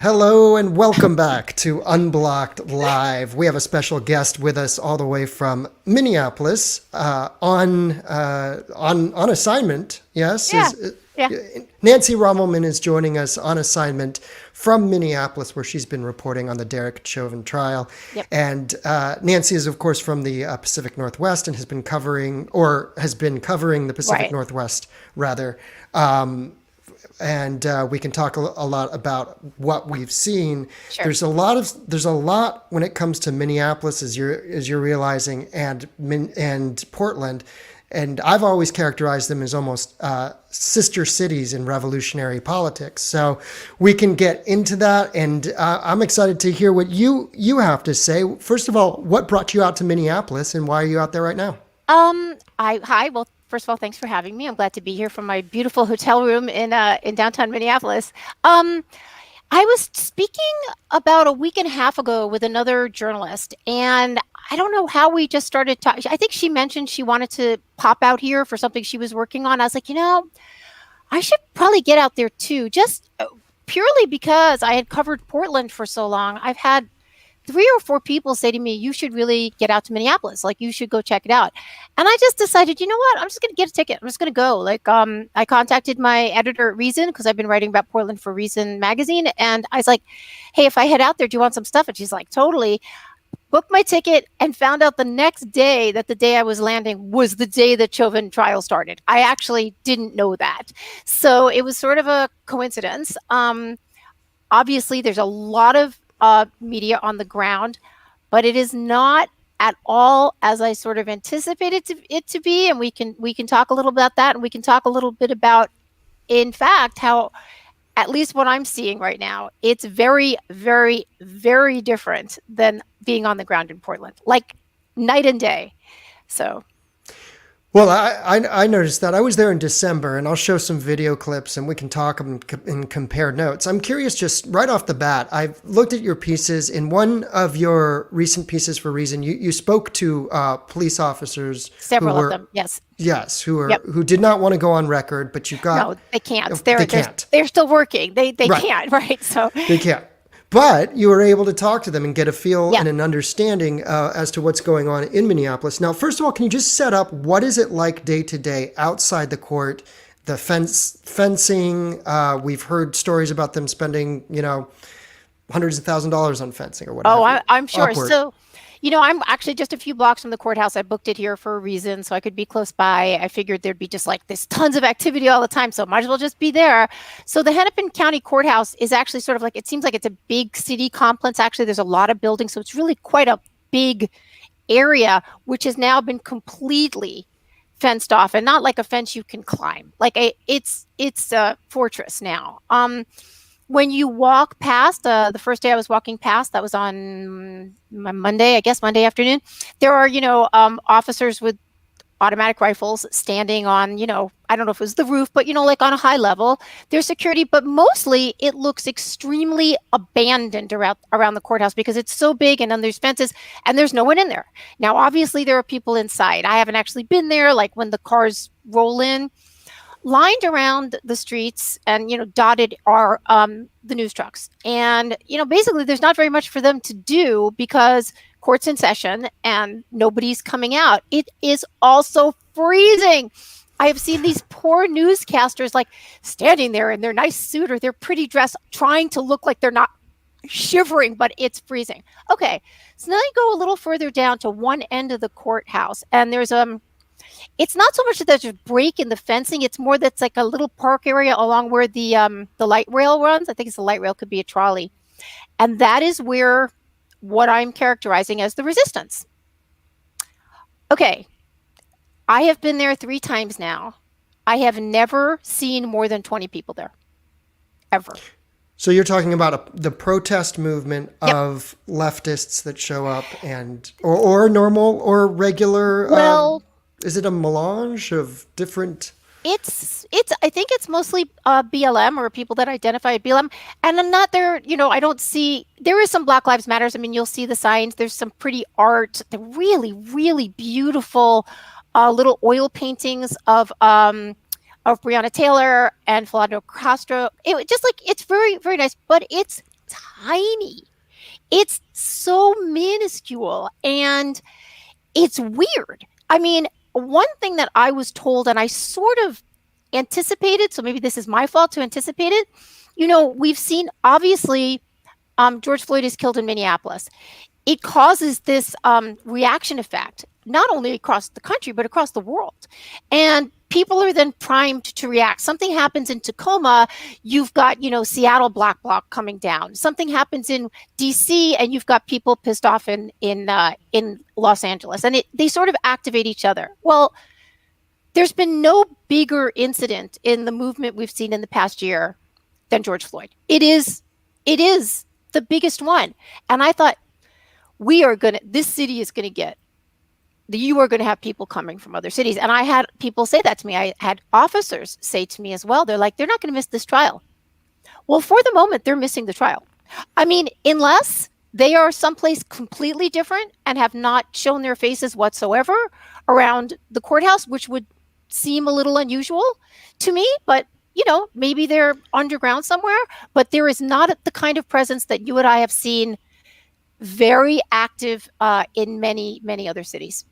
Hello and welcome back to Unblocked Live. We have a special guest with us all the way from Minneapolis on assignment. Yes, Yeah. Yeah. Nancy Rommelmann is joining us on assignment from Minneapolis, where she's been reporting on the Derek Chauvin trial. Yep. And Nancy is, of course, from the Pacific Northwest and has been covering the Pacific Right. Northwest rather. And we can talk a lot about what we've seen. Sure. There's a lot when it comes to Minneapolis, as you're realizing, and Portland, and I've always characterized them as almost sister cities in revolutionary politics. So we can get into that, and I'm excited to hear what you have to say. First of all, what brought you out to Minneapolis, and why are you out there right now? Hi. Well, first of all, thanks for having me. I'm glad to be here from my beautiful hotel room in downtown Minneapolis. Um, I was speaking about a week and a half ago with another journalist, and I don't know how we just started talking. I think she mentioned she wanted to pop out here for something she was working on. I was like, I should probably get out there too, just purely because I had covered Portland for so long. I've had three or four people say to me, you should really get out to Minneapolis. Like, you should go check it out. And I just decided, you know what? I'm just going to get a ticket. I'm just going to go. I contacted my editor at Reason because I've been writing about Portland for Reason magazine. And I was like, hey, if I head out there, do you want some stuff? And she's like, totally. Booked my ticket and found out the next day that the day I was landing was the day the Chauvin trial started. I actually didn't know that. So it was sort of a coincidence. Obviously, there's a lot of media on the ground, but it is not at all as I sort of anticipated it to be. And we can talk a little about that, and we can talk a little bit about, in fact, how, at least what I'm seeing right now, it's very, very, very different than being on the ground in Portland, like night and day. So Well, I noticed that. I was there in December, and I'll show some video clips, and we can talk and compare notes. I'm curious, just right off the bat, I've looked at your pieces. In one of your recent pieces for Reason, you spoke to police officers several of them, yes. yes, Yep. who did not want to go on record, but you got No, they can't. they can't. They're still working. They Right. can't, right? So They can't. But you were able to talk to them and get a feel yeah. and an understanding as to what's going on in Minneapolis. Now, first of all, can you just set up what is it like day to day outside the court? The fencing. We've heard stories about them spending, hundreds of $1,000s on fencing or whatever. Oh, I'm sure. Upward. So, I'm actually just a few blocks from the courthouse. I booked it here for a reason, so I could be close by. I figured there'd be just like this tons of activity all the time, so might as well just be there. So the Hennepin County Courthouse is actually sort of like, it seems like it's a big city complex. Actually, there's a lot of buildings, so it's really quite a big area, which has now been completely fenced off, and not like a fence you can climb. It's a fortress now. When you walk past, the first day I was walking past, that was on Monday, I guess Monday afternoon, there are, officers with automatic rifles standing on, I don't know if it was the roof, but, like on a high level. There's security, but mostly it looks extremely abandoned around the courthouse because it's so big, and then there's fences and there's no one in there. Now, obviously, there are people inside. I haven't actually been there, like when the cars roll in. Lined around the streets and dotted are the news trucks, and basically there's not very much for them to do because court's in session and nobody's coming out. It is also freezing. I have seen these poor newscasters like standing there in their nice suit or their pretty dress, trying to look like they're not shivering, but it's freezing. Okay, so then I go a little further down to one end of the courthouse, and there's it's not so much that there's a break in the fencing. It's more that's like a little park area along where the light rail runs. I think it's the light rail, could be a trolley. And that is where what I'm characterizing as the resistance. Okay, I have been there 3 times now. I have never seen more than 20 people there, ever. So you're talking about the protest movement Yep. of leftists that show up or normal or regular. Well, Is it a melange of different? It's I think it's mostly BLM or people that identify as BLM, and I'm not there. I don't see, there is some Black Lives Matters. I mean, you'll see the signs. There's some pretty art, the really, really beautiful little oil paintings of Breonna Taylor and Philando Castro. It just, like, it's very, very nice, but it's tiny. It's so minuscule and it's weird. I mean, one thing that I was told, and I sort of anticipated, so maybe this is my fault to anticipate it. We've seen, obviously, George Floyd is killed in Minneapolis. It causes this reaction effect, not only across the country, but across the world. And people are then primed to react. Something happens in Tacoma, you've got, Seattle Black Bloc coming down. Something happens in DC, and you've got people pissed off in Los Angeles. And they sort of activate each other. Well, there's been no bigger incident in the movement we've seen in the past year than George Floyd. It is the biggest one. And I thought, this city is going to get, you are going to have people coming from other cities. And I had people say that to me. I had officers say to me as well, they're like, they're not going to miss this trial. Well, for the moment, they're missing the trial. I mean, unless they are someplace completely different and have not shown their faces whatsoever around the courthouse, which would seem a little unusual to me, but maybe they're underground somewhere. But there is not the kind of presence that you and I have seen very active in many, many other cities.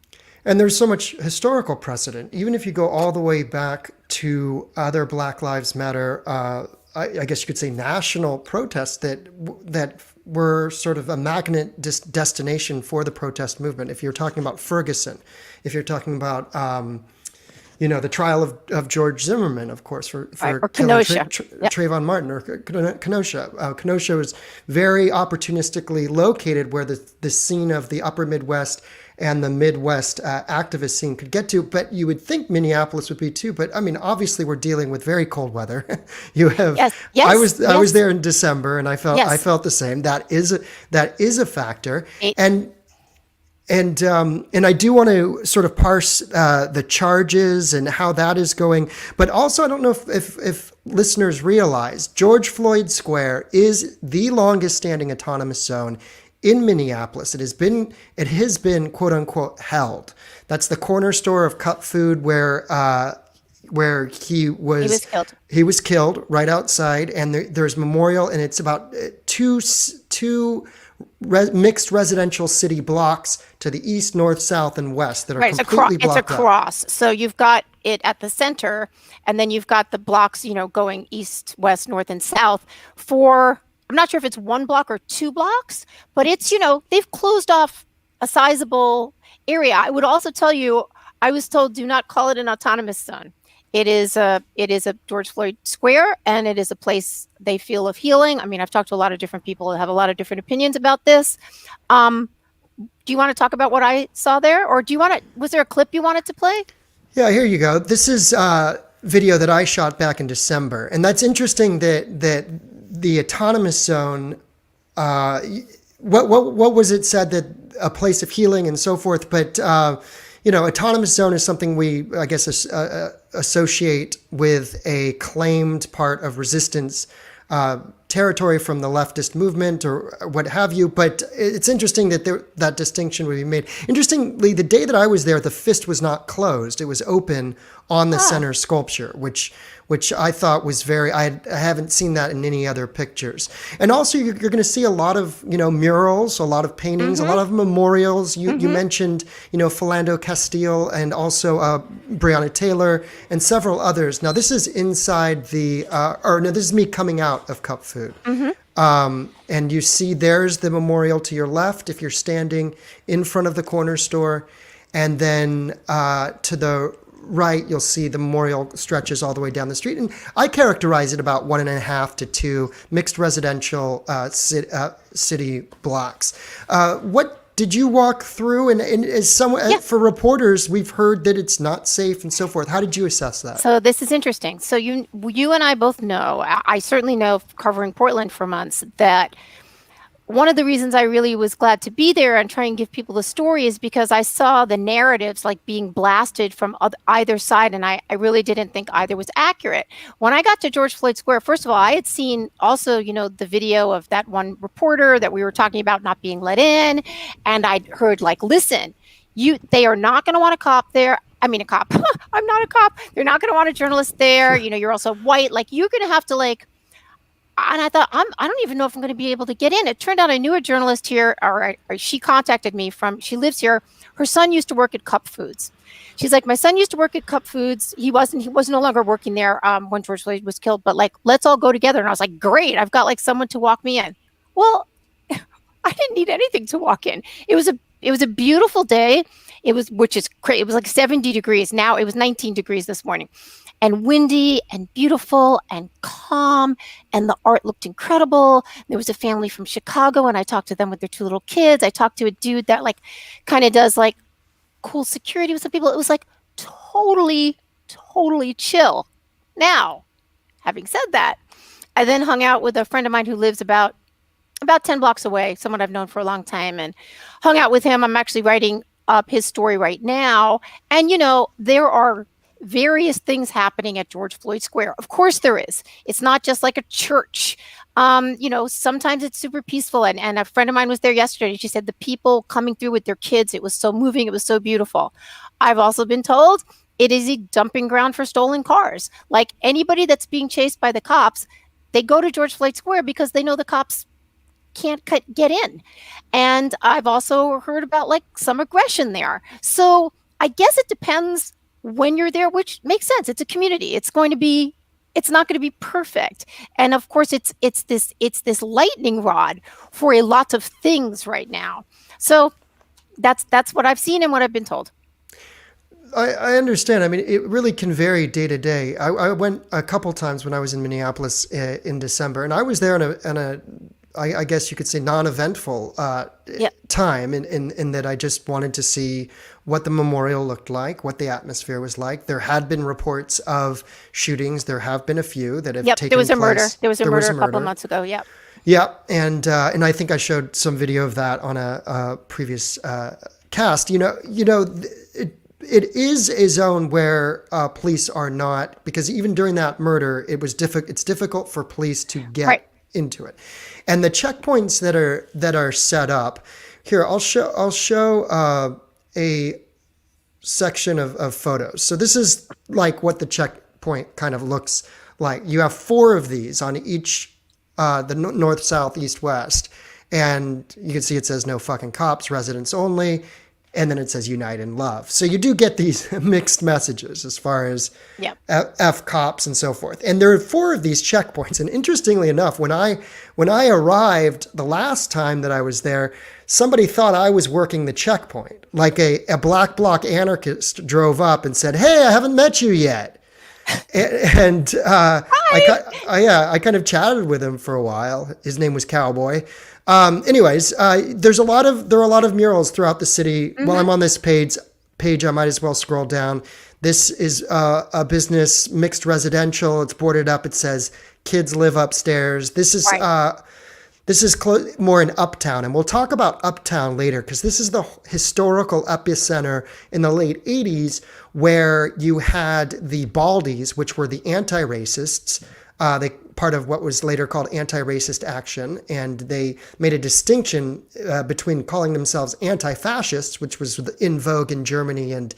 And there's so much historical precedent. Even if you go all the way back to other Black Lives Matter, I guess you could say national protests that were sort of a magnet destination for the protest movement. If you're talking about Ferguson, if you're talking about the trial of George Zimmerman, of course, for killing Trayvon Martin, or Kenosha. Kenosha was very opportunistically located where the scene of the upper Midwest and the Midwest activist scene could get to. But you would think Minneapolis would be too. But I mean, obviously, we're dealing with very cold weather. You have. I was there in December, and I felt the same. That is a factor. And I do want to sort of parse the charges and how that is going. But also, I don't know if listeners realize George Floyd Square is the longest standing autonomous zone in Minneapolis. It has been quote unquote held. That's the corner store of Cup Food where he was killed right outside. And there's memorial, and it's about two mixed residential city blocks to the east, north, south, and west that are completely blocked It's a cross. So you've got it at the center, and then you've got the blocks, going east, west, north, and south I'm not sure if it's 1 block or 2 blocks, but it's, they've closed off a sizable area. I would also tell you, I was told, do not call it an autonomous zone. It is a George Floyd Square, and it is a place they feel of healing. I mean, I've talked to a lot of different people that have a lot of different opinions about this. Do you want to talk about what I saw there, or was there a clip you wanted to play? Yeah, here you go. This is video that I shot back in December, and that's interesting that the autonomous zone. What was it said, that a place of healing and so forth, but. Autonomous zone is something we, I guess, associate with a claimed part of resistance territory from the leftist movement or what have you. But it's interesting that that distinction would be made. Interestingly, the day that I was there, the fist was not closed. It was open on the center sculpture, which I thought was I haven't seen that in any other pictures. And also you're going to see a lot of, murals, a lot of paintings, a lot of memorials. You mentioned, Philando Castile and also Breonna Taylor and several others. Now this is inside this is me coming out of Cup Food. And you see there's the memorial to your left if you're standing in front of the corner store. And then to the right, you'll see the memorial stretches all the way down the street. And I characterize it about 1.5 to 2 mixed residential city blocks. What did you walk through? And as for reporters, we've heard that it's not safe and so forth. How did you assess that? So this is interesting. So you and I both know, I certainly know, covering Portland for months, that one of the reasons I really was glad to be there and try and give people the story is because I saw the narratives like being blasted from either side, and I really didn't think either was accurate. When I got to George Floyd Square, first of all, I had seen also, the video of that one reporter that we were talking about not being let in, and I'd heard listen, they are not going to want a cop there. I mean, a cop. I'm not a cop. They're not going to want a journalist there. You're also white. You're going to have to And I thought, I don't even know if I'm going to be able to get in. It turned out I knew a journalist here, or she contacted me she lives here. Her son used to work at Cup Foods. She's like, my son used to work at Cup Foods. He was no longer working there when George Floyd was killed, but like, let's all go together. And I was like, great, I've got like someone to walk me in. Well, I didn't need anything to walk in. It was a beautiful day. Which is crazy. It was like 70 degrees. Now it was 19 degrees this morning, and windy and beautiful and calm. And the art looked incredible. There was a family from Chicago, and I talked to them with their 2 little kids. I talked to a dude that like kind of does like cool security with some people. It was like totally, totally chill. Now, having said that, I then hung out with a friend of mine who lives about 10 blocks away, someone I've known for a long time, and hung out with him. I'm actually writing up his story right now. And, there are various things happening at George Floyd Square. Of course there is. It's not just like a church. Sometimes it's super peaceful. And a friend of mine was there yesterday, and she said the people coming through with their kids, it was so moving. It was so beautiful. I've also been told it is a dumping ground for stolen cars. Like anybody that's being chased by the cops, they go to George Floyd Square because they know the cops can't get in. And I've also heard about like some aggression there. So I guess it depends when you're there, which makes sense. It's a community. It's not going to be perfect. And of course it's this lightning rod for a lot of things right now. So that's what I've seen and what I've been told. I understand. I mean, it really can vary day to day. I went a couple times when I was in Minneapolis in December, and I was there on a I guess you could say non-eventful time in that I just wanted to see what the memorial looked like, what the atmosphere was like. There had been reports of shootings. There have been a few that have taken place. There was a murder. There was a murder a couple of months ago. Yep. Yeah, and I think I showed some video of that on a previous cast. It is a zone where police are not, because even during that murder, it's difficult for police to get into it. And the checkpoints that are set up here, I'll show a section of photos. So this is like what the checkpoint kind of looks like. You have 4 of these on each the north, south, east, west, and you can see it says no fucking cops, residents only, and then it says unite in love. So you do get these mixed messages as far as F cops and so forth. And there are 4 of these checkpoints. And interestingly enough, when I arrived the last time that I was there, somebody thought I was working the checkpoint. Like a black bloc anarchist drove up and said, "Hey, I haven't met you yet." And I kind of chatted with him for a while. His name was Cowboy. Anyways, there are a lot of murals throughout the city. Mm-hmm. While I'm on this page, I might as well scroll down. This is a business, mixed residential. It's boarded up. It says kids live upstairs. This is more in Uptown, and we'll talk about Uptown later because this is the historical epicenter in the late 80s where you had the Baldies, which were the anti-racists. They part of what was later called anti-racist action, and they made a distinction between calling themselves anti-fascists, which was in vogue in Germany and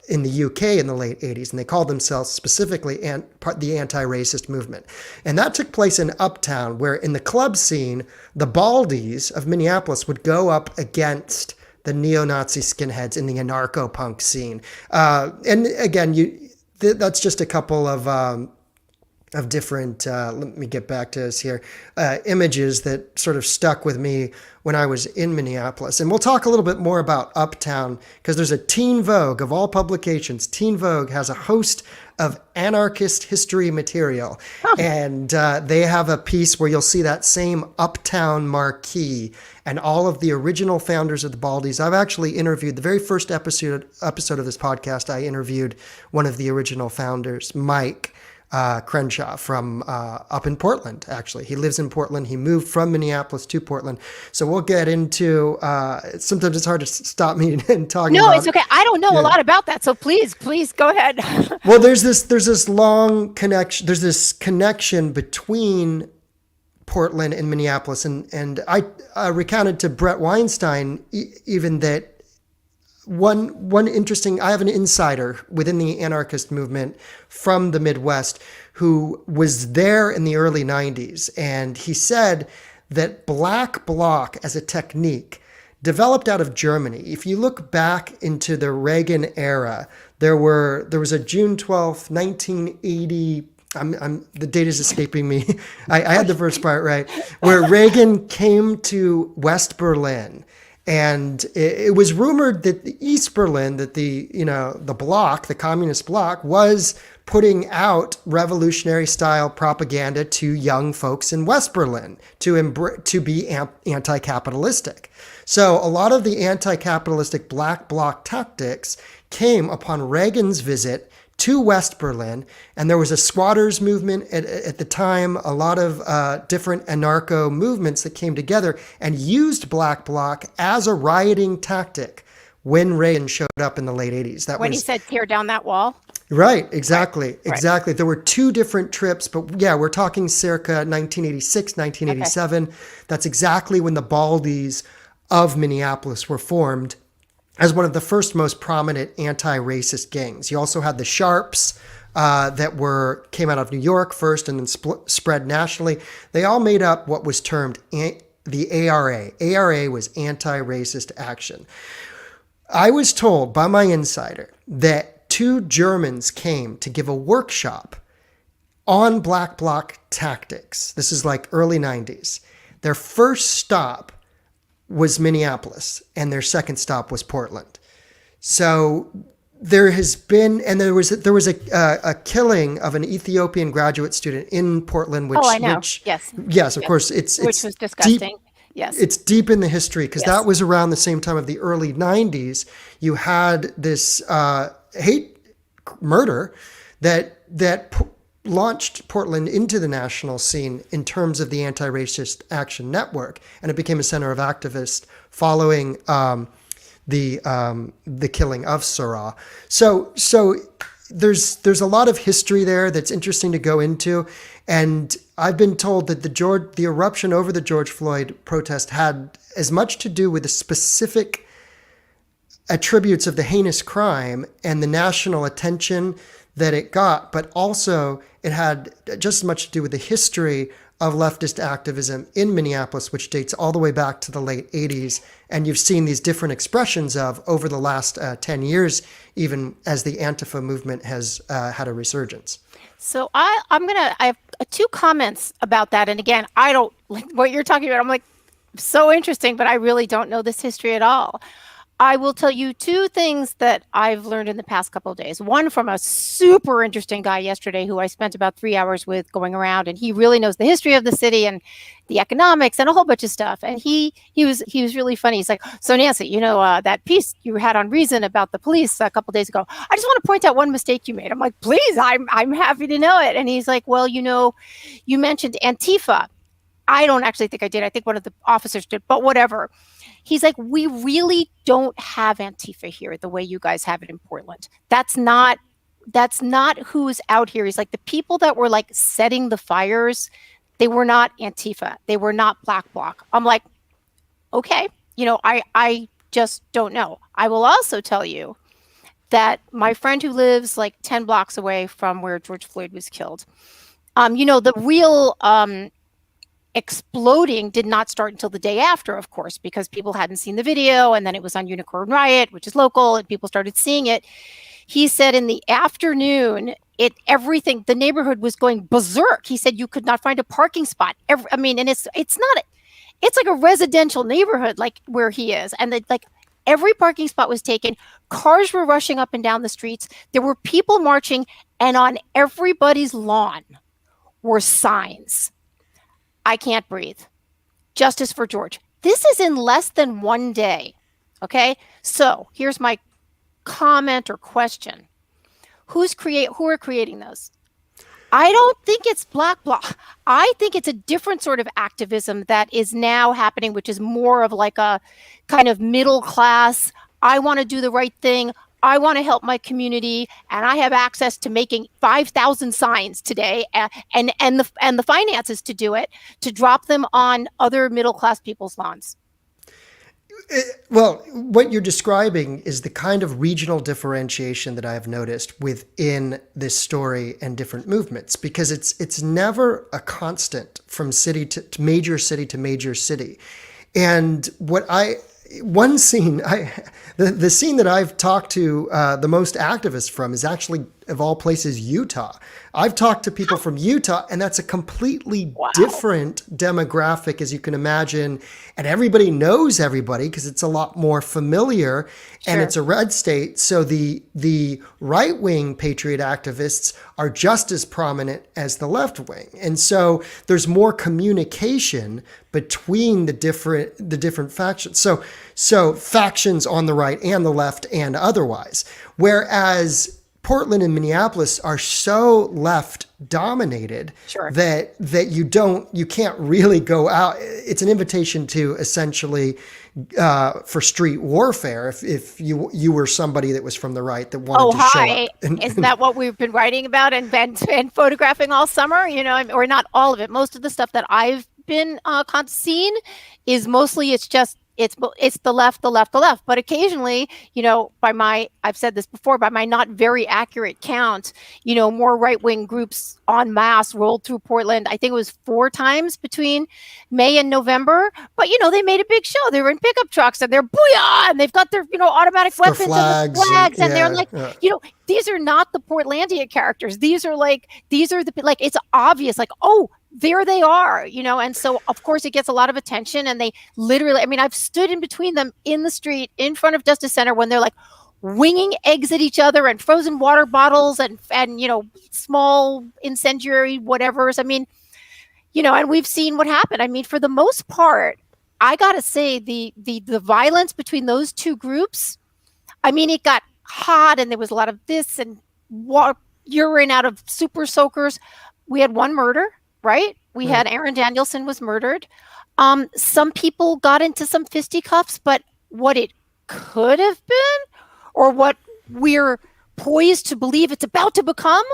in the UK in the late 80s, and they called themselves specifically the anti-racist movement. And that took place in Uptown, where in the club scene, the Baldies of Minneapolis would go up against the neo-Nazi skinheads in the anarcho-punk scene. And again, that's just a couple of different, let me get back to this here, images that sort of stuck with me when I was in Minneapolis. And we'll talk a little bit more about Uptown because there's a Teen Vogue of all publications. Teen Vogue has a host of anarchist history material. Oh. And they have a piece where you'll see that same Uptown marquee and all of the original founders of the Baldies. I've actually interviewed the very first episode of this podcast. I interviewed one of the original founders, Mike Crenshaw from up in Portland, actually. He lives in Portland. He moved from Minneapolis to Portland. So we'll get into, sometimes it's hard to stop me and talking about. No, it's okay. I don't know a lot about that. So please go ahead. Well, there's this long connection. There's this connection between Portland and Minneapolis. And I recounted to Brett Weinstein even that one interesting, I have an insider within the anarchist movement from the Midwest who was there in the early 90s. And he said that black bloc as a technique developed out of Germany. If you look back into the Reagan era, there was a June 12th, 1980. The date is escaping me. I had the first part right, where Reagan came to West Berlin. And it was rumored that the East Berlin, that the bloc, the communist bloc, was putting out revolutionary style propaganda to young folks in West Berlin to be anti-capitalistic. So a lot of the anti-capitalistic black bloc tactics came upon Reagan's visit to West Berlin, and there was a squatters movement at the time, a lot of different anarcho movements that came together and used black bloc as a rioting tactic when Reagan showed up in the late 80s. When he said tear down that wall? Right, exactly, Right. exactly. There were two different trips, but yeah, we're talking circa 1986, 1987. Okay. That's exactly when the Baldies of Minneapolis were formed as one of the first most prominent anti-racist gangs. You also had the Sharps that came out of New York first and then spread nationally. They all made up what was termed the ARA. ARA was Anti-Racist Action. I was told by my insider that two Germans came to give a workshop on black bloc tactics. This is like early 90s. Their first stop was Minneapolis, and their second stop was Portland. So there has been, and there was a killing of an Ethiopian graduate student in Portland, which I know. Yes, of course, it's which was disgusting. Deep, yes, it's deep in the history because that was around the same time of the early 90s. You had this hate murder that launched Portland into the national scene in terms of the Anti-Racist Action Network, and it became a center of activists following the killing of Seurat. So there's a lot of history there that's interesting to go into, and I've been told that the eruption over the George Floyd protest had as much to do with the specific attributes of the heinous crime and the national attention that it got, but also it had just as much to do with the history of leftist activism in Minneapolis, which dates all the way back to the late 80s. And you've seen these different expressions of over the last 10 years, even as the Antifa movement has had a resurgence. So I have two comments about that. And again, I don't like what you're talking about. I'm like, so interesting, but I really don't know this history at all. I will tell you two things that I've learned in the past couple of days. One from a super interesting guy yesterday who I spent about 3 hours with going around, and he really knows the history of the city and the economics and a whole bunch of stuff. And he was really funny. He's like, so Nancy, that piece you had on Reason about the police a couple of days ago, I just want to point out one mistake you made. I'm like, please, I'm happy to know it. And he's like, well, you mentioned Antifa. I don't actually think I did. I think one of the officers did, but whatever. He's like, we really don't have Antifa here the way you guys have it in Portland. That's not who's out here. He's like, the people that were like setting the fires, they were not Antifa. They were not Black Bloc. I'm like, okay, I just don't know. I will also tell you that my friend who lives like 10 blocks away from where George Floyd was killed, the real exploding did not start until the day after, of course, because people hadn't seen the video, and then it was on Unicorn Riot, which is local, and people started seeing it. He said in the afternoon, the neighborhood was going berserk. He said you could not find a parking spot. And it's like a residential neighborhood, like where he is, and every parking spot was taken. Cars were rushing up and down the streets. There were people marching, and on everybody's lawn were signs. I can't breathe. Justice for George. This is in less than 1 day. Okay. So here's my comment or question. Who are creating those? I don't think it's Black Bloc. I think it's a different sort of activism that is now happening, which is more of like a kind of middle class. I want to do the right thing. I want to help my community, and I have access to making 5,000 signs today, and the finances to do it, to drop them on other middle class people's lawns. Well, what you're describing is the kind of regional differentiation that I've noticed within this story and different movements, because it's never a constant from city to major city to major city. And what I one scene I the scene that I've talked to the most activists from is actually, of all places, Utah. I've talked to people from Utah, and that's a completely Wow. different demographic, as you can imagine. And everybody knows everybody because it's a lot more familiar, and Sure. it's a red state. So the right wing patriot activists are just as prominent as the left wing, and so there's more communication between the different factions. So factions on the right and the left and otherwise. Whereas Portland and Minneapolis are so left dominated Sure. that you can't really go out. It's an invitation to essentially for street warfare if you were somebody that was from the right that wanted Oh, to show hi. up. And, Isn't that what we've been writing about and photographing all summer? Or not all of it. Most of the stuff that I've been seen is mostly it's the left, the left, the left. But occasionally, I've said this before, by my not very accurate count, more right wing groups en masse rolled through Portland. I think it was 4 times between May and November. But they made a big show. They were in pickup trucks and they're booyah, and they've got their automatic their weapons flags, and the flags, and they're yeah, like, these are not the Portlandia characters. These are it's obvious, like, oh, there they are, and so of course it gets a lot of attention, and they literally, I've stood in between them in the street in front of Justice Center when they're like winging eggs at each other and frozen water bottles and small incendiary whatevers. And we've seen what happened. For the most part, I gotta say the violence between those two groups, it got hot and there was a lot of this and urine out of super soakers. We had one murder, right? We had Aaron Danielson was murdered. Some people got into some fisticuffs, but what it could have been, or what we're poised to believe it's about to become,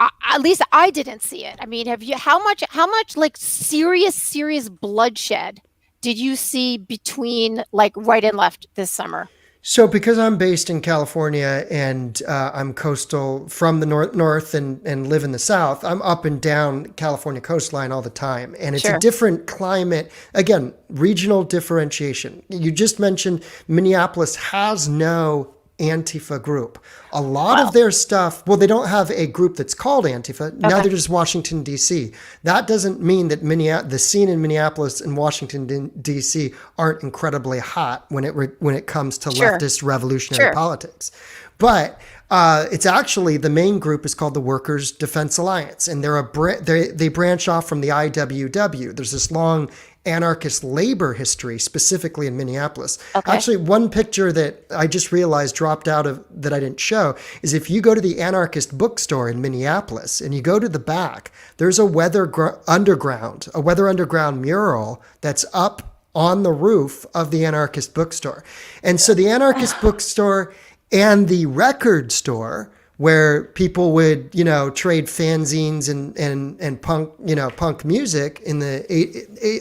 at least I didn't see it. Have you? How much like serious bloodshed did you see between like right and left this summer? So because I'm based in California and I'm coastal from the north and live in the south, I'm up and down California coastline all the time. And it's Sure. a different climate. Again, regional differentiation. You just mentioned Minneapolis has no Antifa group. A lot of their stuff, well, they don't have a group that's called Antifa. Neither does Washington, D.C. That doesn't mean that the scene in Minneapolis and Washington, D.C. aren't incredibly hot when it comes to Sure. leftist revolutionary politics. But it's actually, the main group is called the Workers' Defense Alliance, and they branch off from the IWW. There's this long anarchist labor history, specifically in Minneapolis. Okay. Actually, one picture that I just realized dropped out of that I didn't show is if you go to the anarchist bookstore in Minneapolis and you go to the back, there's a Weather Underground mural that's up on the roof of the anarchist bookstore. And so the anarchist bookstore and the record store, where people would, trade fanzines and punk music in the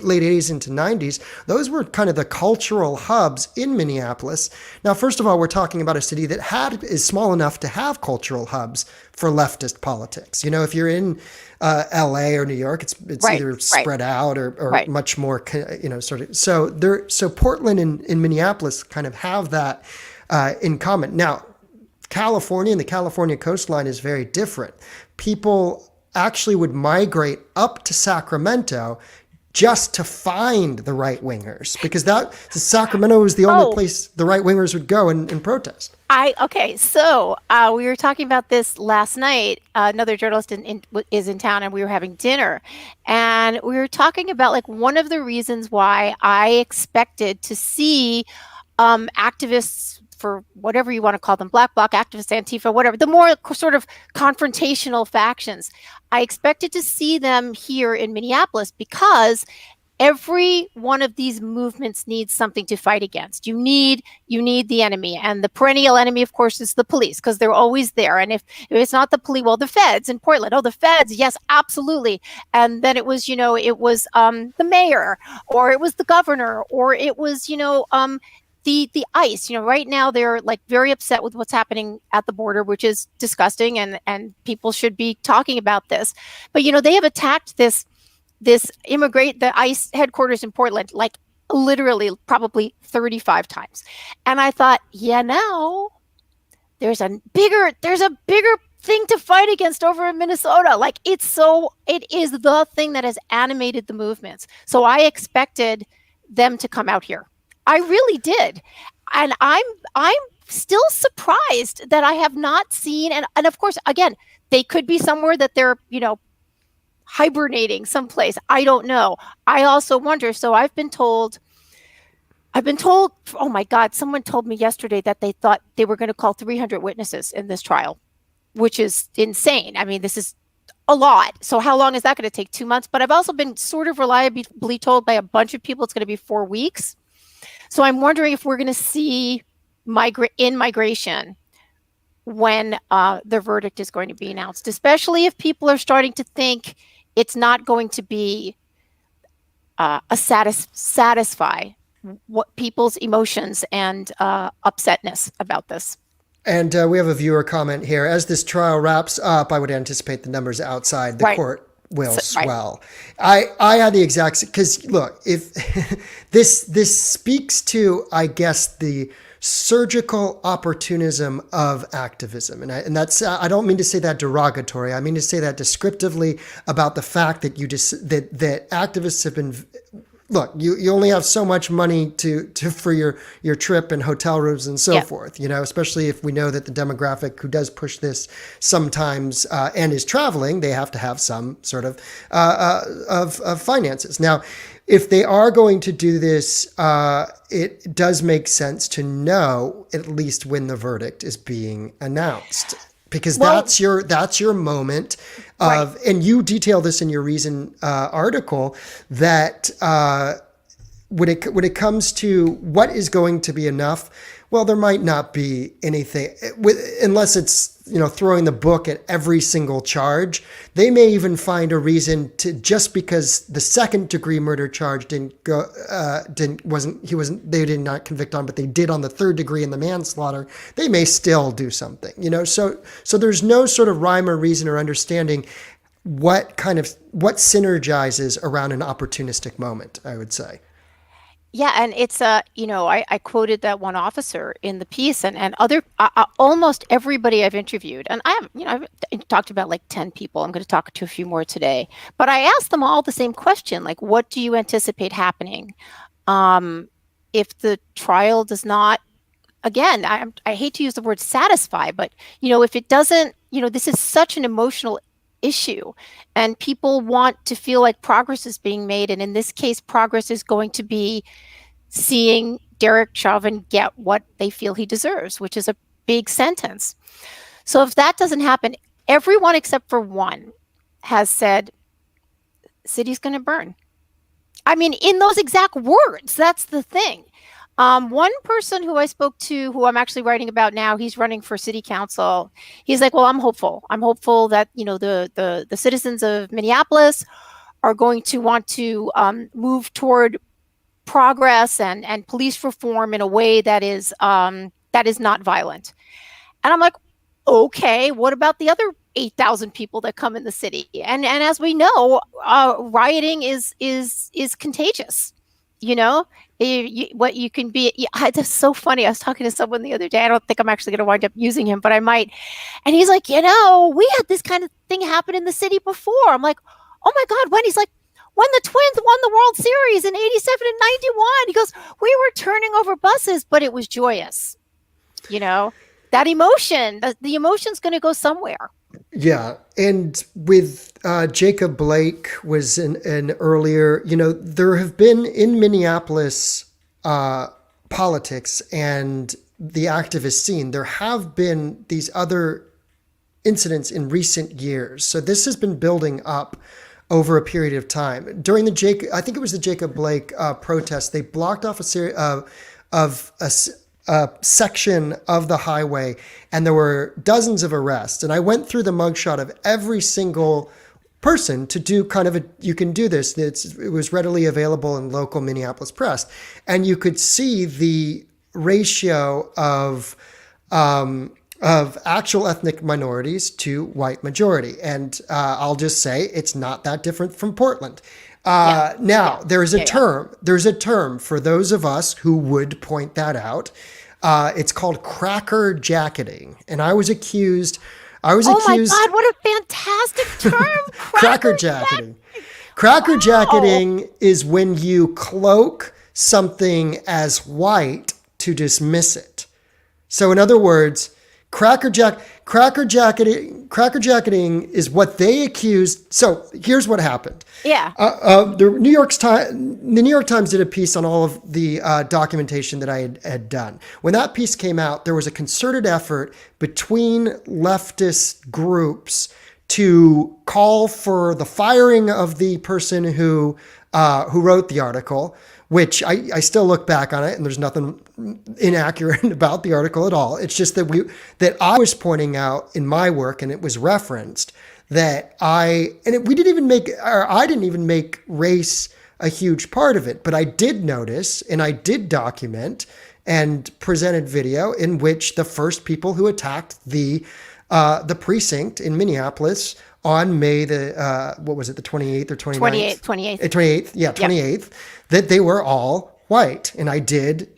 late 80s into 90s, those were kind of the cultural hubs in Minneapolis. Now, first of all, we're talking about a city that is small enough to have cultural hubs for leftist politics. If you're in LA or New York, it's either spread out or much more, sort of. So Portland and Minneapolis kind of have that in common. Now, California and the California coastline is very different. People actually would migrate up to Sacramento just to find the right wingers, because Sacramento was the only place the right wingers would go and protest. So we were talking about this last night. Another journalist is in town, and we were having dinner, and we were talking about like one of the reasons why I expected to see activists, for whatever you want to call them, Black Bloc activists, Antifa, whatever, the more sort of confrontational factions. I expected to see them here in Minneapolis because every one of these movements needs something to fight against. You need the enemy, and the perennial enemy, of course, is the police, because they're always there. And if it's not the police, well, the feds in Portland. Oh, the feds, yes, absolutely. And then it was, the mayor, or it was the governor, or it was, the ICE. Right now they're like very upset with what's happening at the border, which is disgusting, and people should be talking about this. But they have attacked the ICE headquarters in Portland, like literally probably 35 times. And I thought, there's a bigger thing to fight against over in Minnesota. Like it is the thing that has animated the movements. So I expected them to come out here. I really did. And I'm still surprised that I have not seen, and of course, again, they could be somewhere that they're, hibernating someplace. I don't know. I also wonder. So I've been told, oh my God, someone told me yesterday that they thought they were going to call 300 witnesses in this trial, which is insane. I mean, this is a lot. So how long is that going to take? 2 months? But I've also been sort of reliably told by a bunch of people it's going to be 4 weeks. So I'm wondering if we're going to see migration when the verdict is going to be announced, especially if people are starting to think it's not going to be satisfy what people's emotions and upsetness about this. And we have a viewer comment here. As this trial wraps up, I would anticipate the numbers outside the court will swell. I had the exact, because look, if this speaks to, I guess, the surgical opportunism of activism. And that's, I don't mean to say that derogatory. I mean to say that descriptively about the fact that that activists have been, look, you only have so much money for your trip and hotel rooms and so forth, especially if we know that the demographic who does push this sometimes and is traveling, they have to have some sort of finances. Now, if they are going to do this, it does make sense to know at least when the verdict is being announced, because that's your moment of, and you detail this in your Reason article, that when it comes to what is going to be enough, well, there might not be anything unless it's throwing the book at every single charge. They may even find a reason to, just because the second degree murder charge they did not convict on, but they did on the third degree in the manslaughter, they may still do something, so there's no sort of rhyme or reason or understanding what synergizes around an opportunistic moment, I would say. Yeah, and it's I quoted that one officer in the piece, and other almost everybody I've interviewed, and I've talked about like 10 people. I'm going to talk to a few more today, but I asked them all the same question: like, what do you anticipate happening if the trial does not? Again, I hate to use the word satisfy, but if it doesn't, this is such an emotional issue, and people want to feel like progress is being made. And in this case, progress is going to be seeing Derek Chauvin get what they feel he deserves, which is a big sentence. So if that doesn't happen, everyone except for one has said, city's going to burn. I mean, in those exact words, that's the thing. One person who I spoke to, who I'm actually writing about now, he's running for city council. He's like, well, I'm hopeful. I'm hopeful that, the citizens of Minneapolis are going to want to move toward progress and police reform in a way that is not violent. And I'm like, okay, what about the other 8,000 people that come in the city? And as we know, rioting is contagious. What you can be. It's so funny. I was talking to someone the other day. I don't think I'm actually going to wind up using him, but I might. And he's like, we had this kind of thing happen in the city before. I'm like, oh my God, when? He's like, when the Twins won the World Series in 87 and 91. He goes, we were turning over buses, but it was joyous. That emotion, the emotion's going to go somewhere. Yeah. And with Jacob Blake was an earlier, there have been in Minneapolis politics and the activist scene, there have been these other incidents in recent years. So this has been building up over a period of time. During I think it was the Jacob Blake protest, they blocked off a series of a section of the highway, and there were dozens of arrests. And I went through the mugshot of every single person to do kind of you can do this. It was readily available in local Minneapolis press, and you could see the ratio of actual ethnic minorities to white majority. And I'll just say it's not that different from Portland. There's a term. There's a term for those of us who would point that out. It's called cracker jacketing, and I was accused. Oh my God! What a fantastic term! Cracker jacketing. Cracker jacketing is when you cloak something as white to dismiss it. So, in other words, cracker jacketing is what they accused. So here's what happened. Yeah. The New York Times did a piece on all of the documentation that I had done. When that piece came out, there was a concerted effort between leftist groups to call for the firing of the person who wrote the article, which I still look back on it and there's nothing inaccurate about the article at all. It's just that I was pointing out in my work, and it was referenced, that I didn't even make race a huge part of it, but I did notice and I did document and presented video in which the first people who attacked the precinct in Minneapolis on May the 28th or 29th? 28th. 28th, yeah, 28th, yep. That they were all white. And I did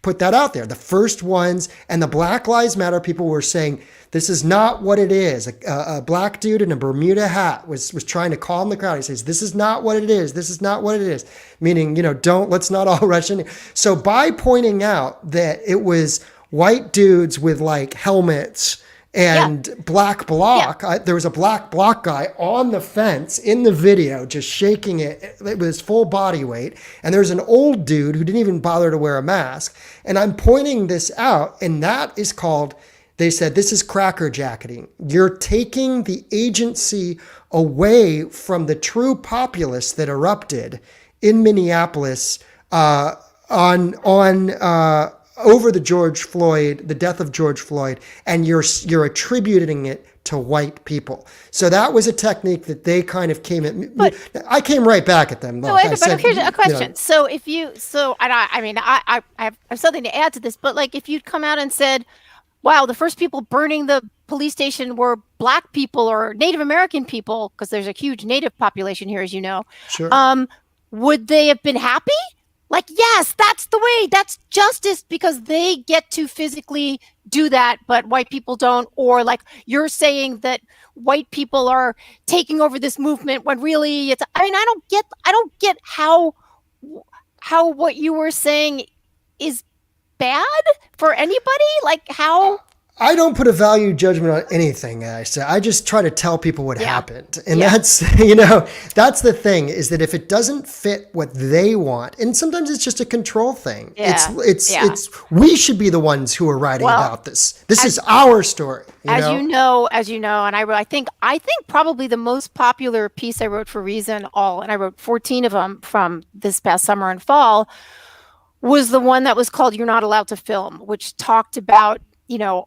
put that out there. The first ones, and the Black Lives Matter people were saying, this is not what it is. A black dude in a Bermuda hat was trying to calm the crowd. He says, this is not what it is. This is not what it is. Meaning, let's not all rush in. So by pointing out that it was white dudes with like helmets and black bloc, there was a black bloc guy on the fence in the video just shaking it with his full body weight, and there's an old dude who didn't even bother to wear a mask, and I'm pointing this out, and that is called, they said, this is cracker jacketing. You're taking the agency away from the true populace that erupted in Minneapolis over the death of George Floyd, and you're attributing it to white people. So that was a technique that they kind of came at. But I came right back at them. Here's a question. So I have something to add to this, but like if you'd come out and said, wow, the first people burning the police station were black people or Native American people, because there's a huge Native population here, as you know. Sure. Would they have been happy? Like, yes, that's the way. That's justice, because they get to physically do that, but white people don't. Or like you're saying that white people are taking over this movement when really it's. I mean, I don't get how what you were saying is bad for anybody. Like how. I don't put a value judgment on anything I say. I just try to tell people what happened. And that's the thing, is that if it doesn't fit what they want, and sometimes it's just a control thing. Yeah. It's we should be the ones who are writing about this. This is our story. As you know, and I think probably the most popular piece I wrote for Reason, and I wrote 14 of them from this past summer and fall, was the one that was called "You're Not Allowed to Film," which talked about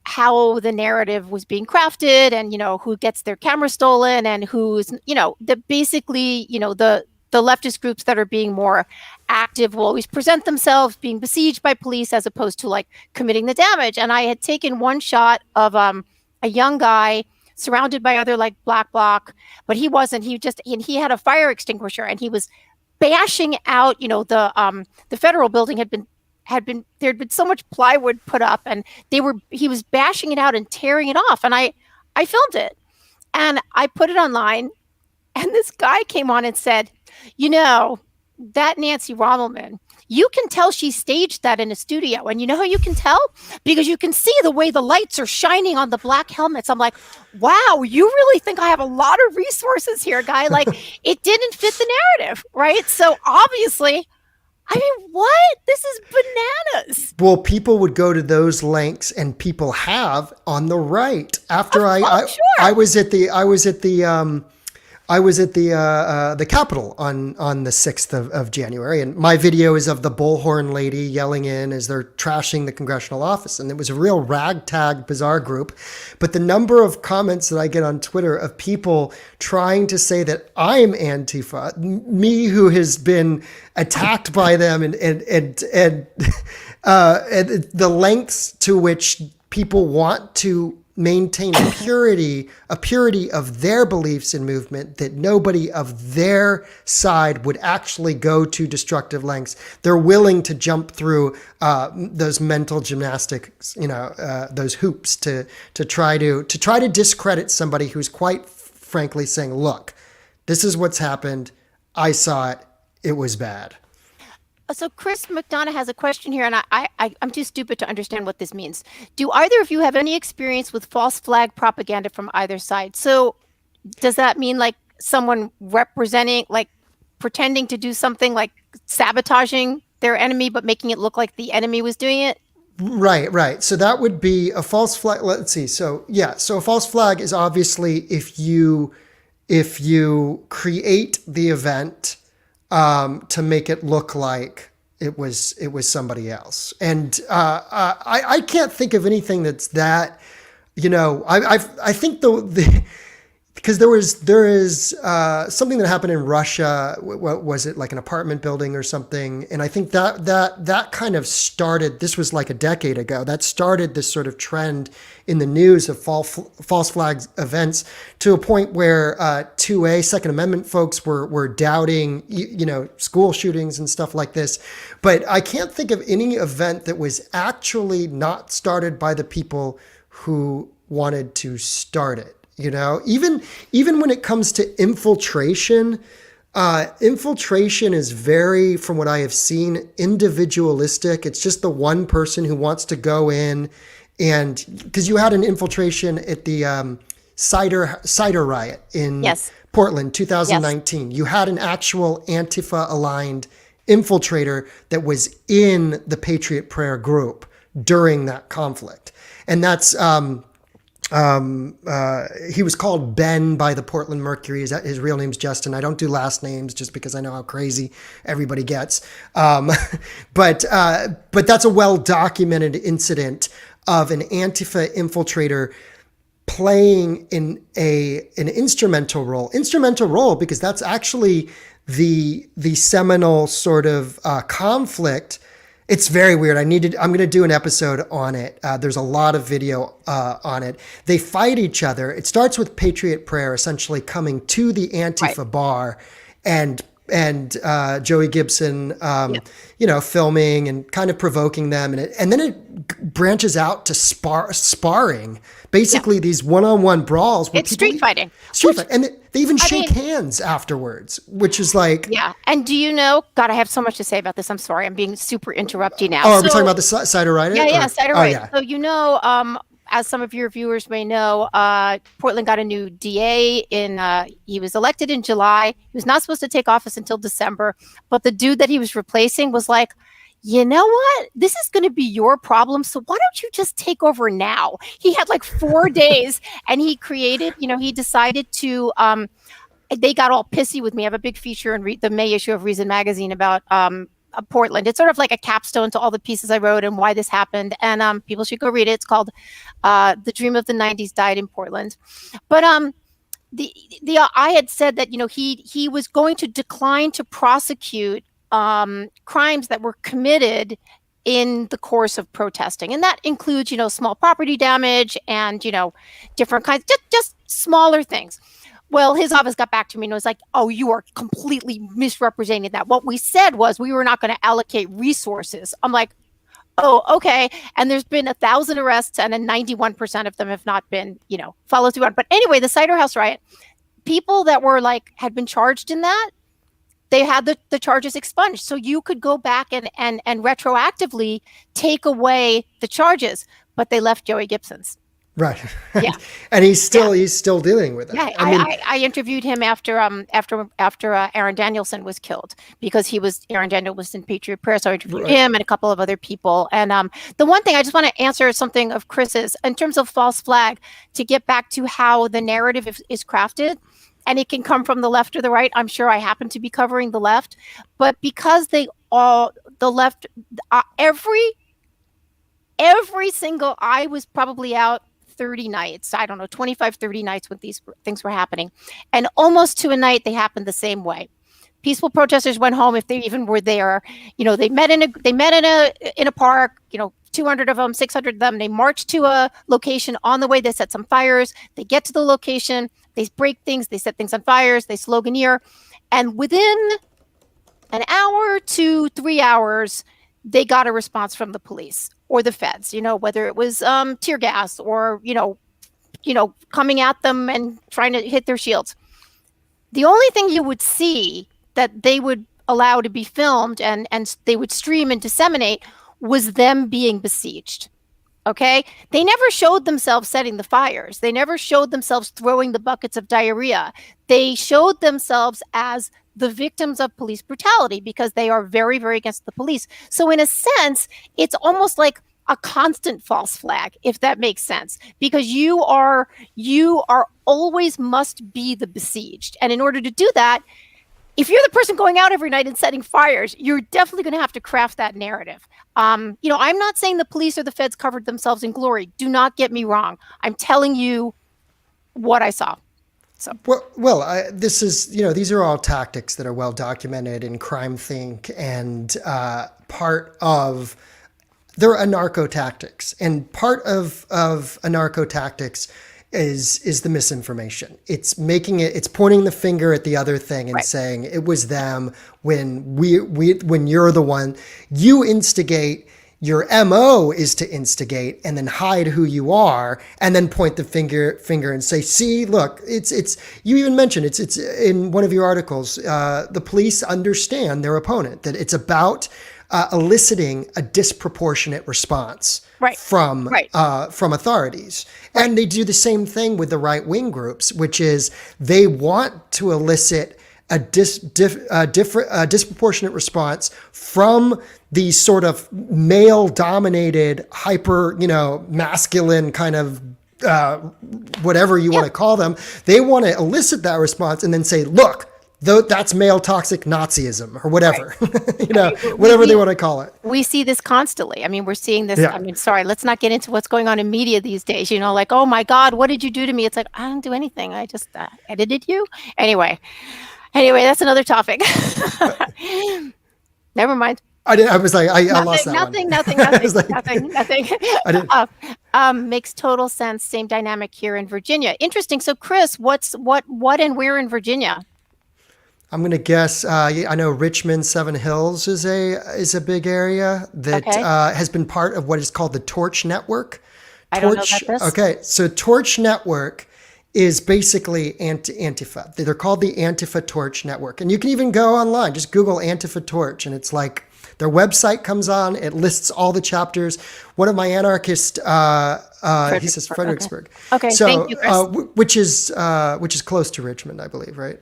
how the narrative was being crafted, and who gets their camera stolen, and who's the leftist groups that are being more active will always present themselves being besieged by police as opposed to like committing the damage. And I had taken one shot of a young guy surrounded by other like black bloc, but he wasn't. He had a fire extinguisher, and he was bashing out. The federal building had been there'd been so much plywood put up, and he was bashing it out and tearing it off, and I filmed it and I put it online, and this guy came on and said, that Nancy Rommelmann, you can tell she staged that in a studio, and you know how you can tell? Because you can see the way the lights are shining on the black helmets. I'm like, wow, you really think I have a lot of resources here, guy? Like it didn't fit the narrative, right? So obviously, I mean, what? This is bananas. Well, people would go to those lengths, and people have on the right. After I was at the I was at the Capitol on the 6th of January, and my video is of the bullhorn lady yelling in as they're trashing the congressional office, and it was a real ragtag, bizarre group. But the number of comments that I get on Twitter of people trying to say that I'm Antifa, me who has been attacked by them, and the lengths to which people want to maintain a purity of their beliefs and movement, that nobody of their side would actually go to destructive lengths. They're willing to jump through those mental gymnastics, those hoops to try to discredit somebody who's quite frankly saying, look, this is what's happened. I saw it. It was bad. So Chris McDonough has a question here, and I'm too stupid to understand what this means. Do either of you have any experience with false flag propaganda from either side? So does that mean like someone representing, like pretending to do something like sabotaging their enemy, but making it look like the enemy was doing it? Right. So that would be a false flag. Let's see. So a false flag is obviously if you create the event to make it look like it was somebody else. And I can't think of anything that's that, I think because there is something that happened in Russia. What was it, like an apartment building or something? And I think that kind of started. This was like a decade ago. That started this sort of trend in the news of false flag events, to a point where 2A Second Amendment folks were doubting, school shootings and stuff like this. But I can't think of any event that was actually not started by the people who wanted to start it. Even when it comes to infiltration, infiltration is very, from what I have seen, individualistic. It's just the one person who wants to go in, and because you had an infiltration at the cider riot in Portland, 2019. Yes. You had an actual Antifa-aligned infiltrator that was in the Patriot Prayer group during that conflict, and that's. He was called Ben by the Portland Mercury. His real name's Justin. I don't do last names just because I know how crazy everybody gets. But that's a well-documented incident of an Antifa infiltrator playing in an instrumental role, because that's actually the seminal sort of conflict. It's very weird. I'm going to do an episode on it. There's a lot of video on it. They fight each other. It starts with Patriot Prayer essentially coming to the Antifa bar, and Joey Gibson, filming and kind of provoking them, and then it branches out to sparring. Basically, these one-on-one brawls. It's street fighting. And they even shake hands afterwards, which is like... Yeah, and do you know... God, I have so much to say about this. I'm sorry. I'm being super interrupty now. Oh, are we talking about the cider riot? Yeah, cider riot. So as some of your viewers may know, Portland got a new DA he was elected in July. He was not supposed to take office until December, but the dude that he was replacing was like, you know what? This is going to be your problem. So why don't you just take over now? He had like 4 days, and he created, he decided to, they got all pissy with me. I have a big feature in the May issue of Reason Magazine about Portland. It's sort of like a capstone to all the pieces I wrote and why this happened. And people should go read it. It's called The Dream of the 90s Died in Portland. But I had said that, he was going to decline to prosecute crimes that were committed in the course of protesting. And that includes, small property damage and, different kinds, just smaller things. Well, his office got back to me and was like, oh, you are completely misrepresenting that. What we said was we were not going to allocate resources. I'm like, oh, okay. And there's been 1,000 arrests, and 91% of them have not been, followed through on. But anyway, the Cider House riot, people that were had been charged in that, they had the charges expunged. So you could go back and retroactively take away the charges, but they left Joey Gibson's. Right. Yeah. And he's still dealing with it. Yeah. I interviewed him after Aaron Danielson was killed, because Aaron Daniel was in Patriot Prayer. So I interviewed him and a couple of other people. And the one thing I just want to answer something of Chris's in terms of false flag, to get back to how the narrative is crafted. and it can come from the left or the right. I'm sure I happen to be covering the left, but because the left, every single, I was probably out 30 nights, I don't know, 25, 30 nights when these things were happening. And almost to a night, they happened the same way. Peaceful protesters went home, if they even were there. They met in a park, 200 of them, 600 of them. They marched to a location. On the way, they set some fires. They get to the location. They break things. They set things on fires. They sloganeer. And within an hour to 3 hours, they got a response from the police or the feds, whether it was tear gas or, coming at them and trying to hit their shields. The only thing you would see that they would allow to be filmed and they would stream and disseminate was them being besieged. Okay? They never showed themselves setting the fires. They never showed themselves throwing the buckets of diarrhea. They showed themselves as the victims of police brutality because they are very, very against the police. So in a sense, it's almost like a constant false flag, if that makes sense, because you are always must be the besieged. And in order to do that, if you're the person going out every night and setting fires, you're definitely going to have to craft that narrative. I'm not saying the police or the feds covered themselves in glory. Do not get me wrong. I'm telling you what I saw. So. This is, these are all tactics that are well documented in Crime Think and part of, they're anarcho tactics, and part of anarcho tactics is the misinformation. It's pointing the finger at the other thing and saying it was them when when you're the one, you instigate. Your MO is to instigate and then hide who you are and then point the finger and say, see, look, it's you even mentioned it's in one of your articles, the police understand their opponent, that it's about eliciting a disproportionate response from authorities. And they do the same thing with the right-wing groups, which is they want to elicit a disproportionate response from these sort of male-dominated, hyper, masculine kind of whatever you want to call them. They want to elicit that response and then say, look, that's male toxic Nazism or whatever, whatever they want to call it. We see this constantly. I mean, we're seeing this. Yeah. I mean, sorry, let's not get into what's going on in media these days. Like, oh my God, what did you do to me? It's like, I didn't do anything. I just edited you. Anyway, that's another topic. Never mind. I was like, I lost that nothing, one. Nothing. Makes total sense. Same dynamic here in Virginia. Interesting. So, Chris, what and where in Virginia? I'm going to guess. I know Richmond, Seven Hills is a big area that has been part of what is called the Torch Network. I don't know about this. Okay, so Torch Network is basically Antifa. They're called the Antifa Torch Network, and you can even go online, just Google Antifa Torch, and it's like their website comes on. It lists all the chapters. One of my anarchist, he says Fredericksburg. Okay, so, thank you, Chris. Which is close to Richmond, I believe, right?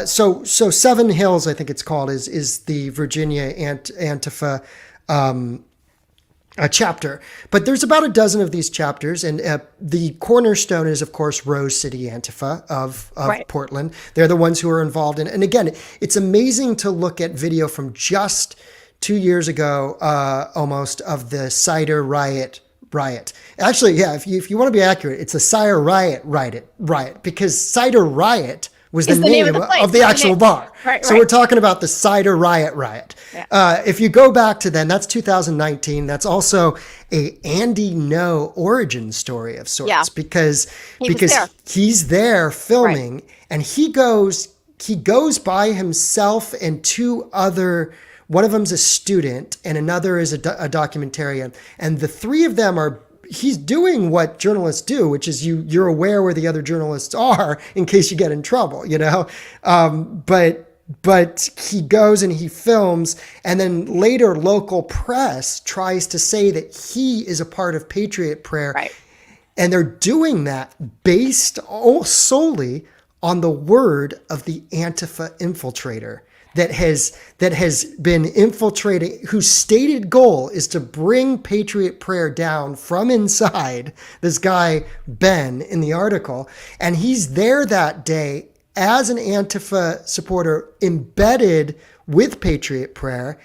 So Seven Hills, I think it's called, is the Virginia Antifa chapter. But there's about a dozen of these chapters, and the cornerstone is, of course, Rose City Antifa of Portland. They're the ones who are involved in it. And again, it's amazing to look at video from just 2 years ago, almost, of the Cider riot. Actually, yeah, if you want to be accurate, it's a Cider riot, because Cider Riot was the name of the actual bar. So we're talking about the Cider Riot. Yeah. If you go back to then, that's 2019. That's also a Andy No origin story of sorts, because he's there filming, and he goes by himself and two other. One of them's a student and another is a documentarian. And the three of them he's doing what journalists do, which is you're aware where the other journalists are in case you get in trouble, but he goes and he films, and then later local press tries to say that he is a part of Patriot Prayer. Right. And they're doing that based solely on the word of the Antifa infiltrator that has been infiltrating, whose stated goal is to bring Patriot Prayer down from inside. This guy Ben in the article, and he's there that day as an Antifa supporter embedded with Patriot Prayer.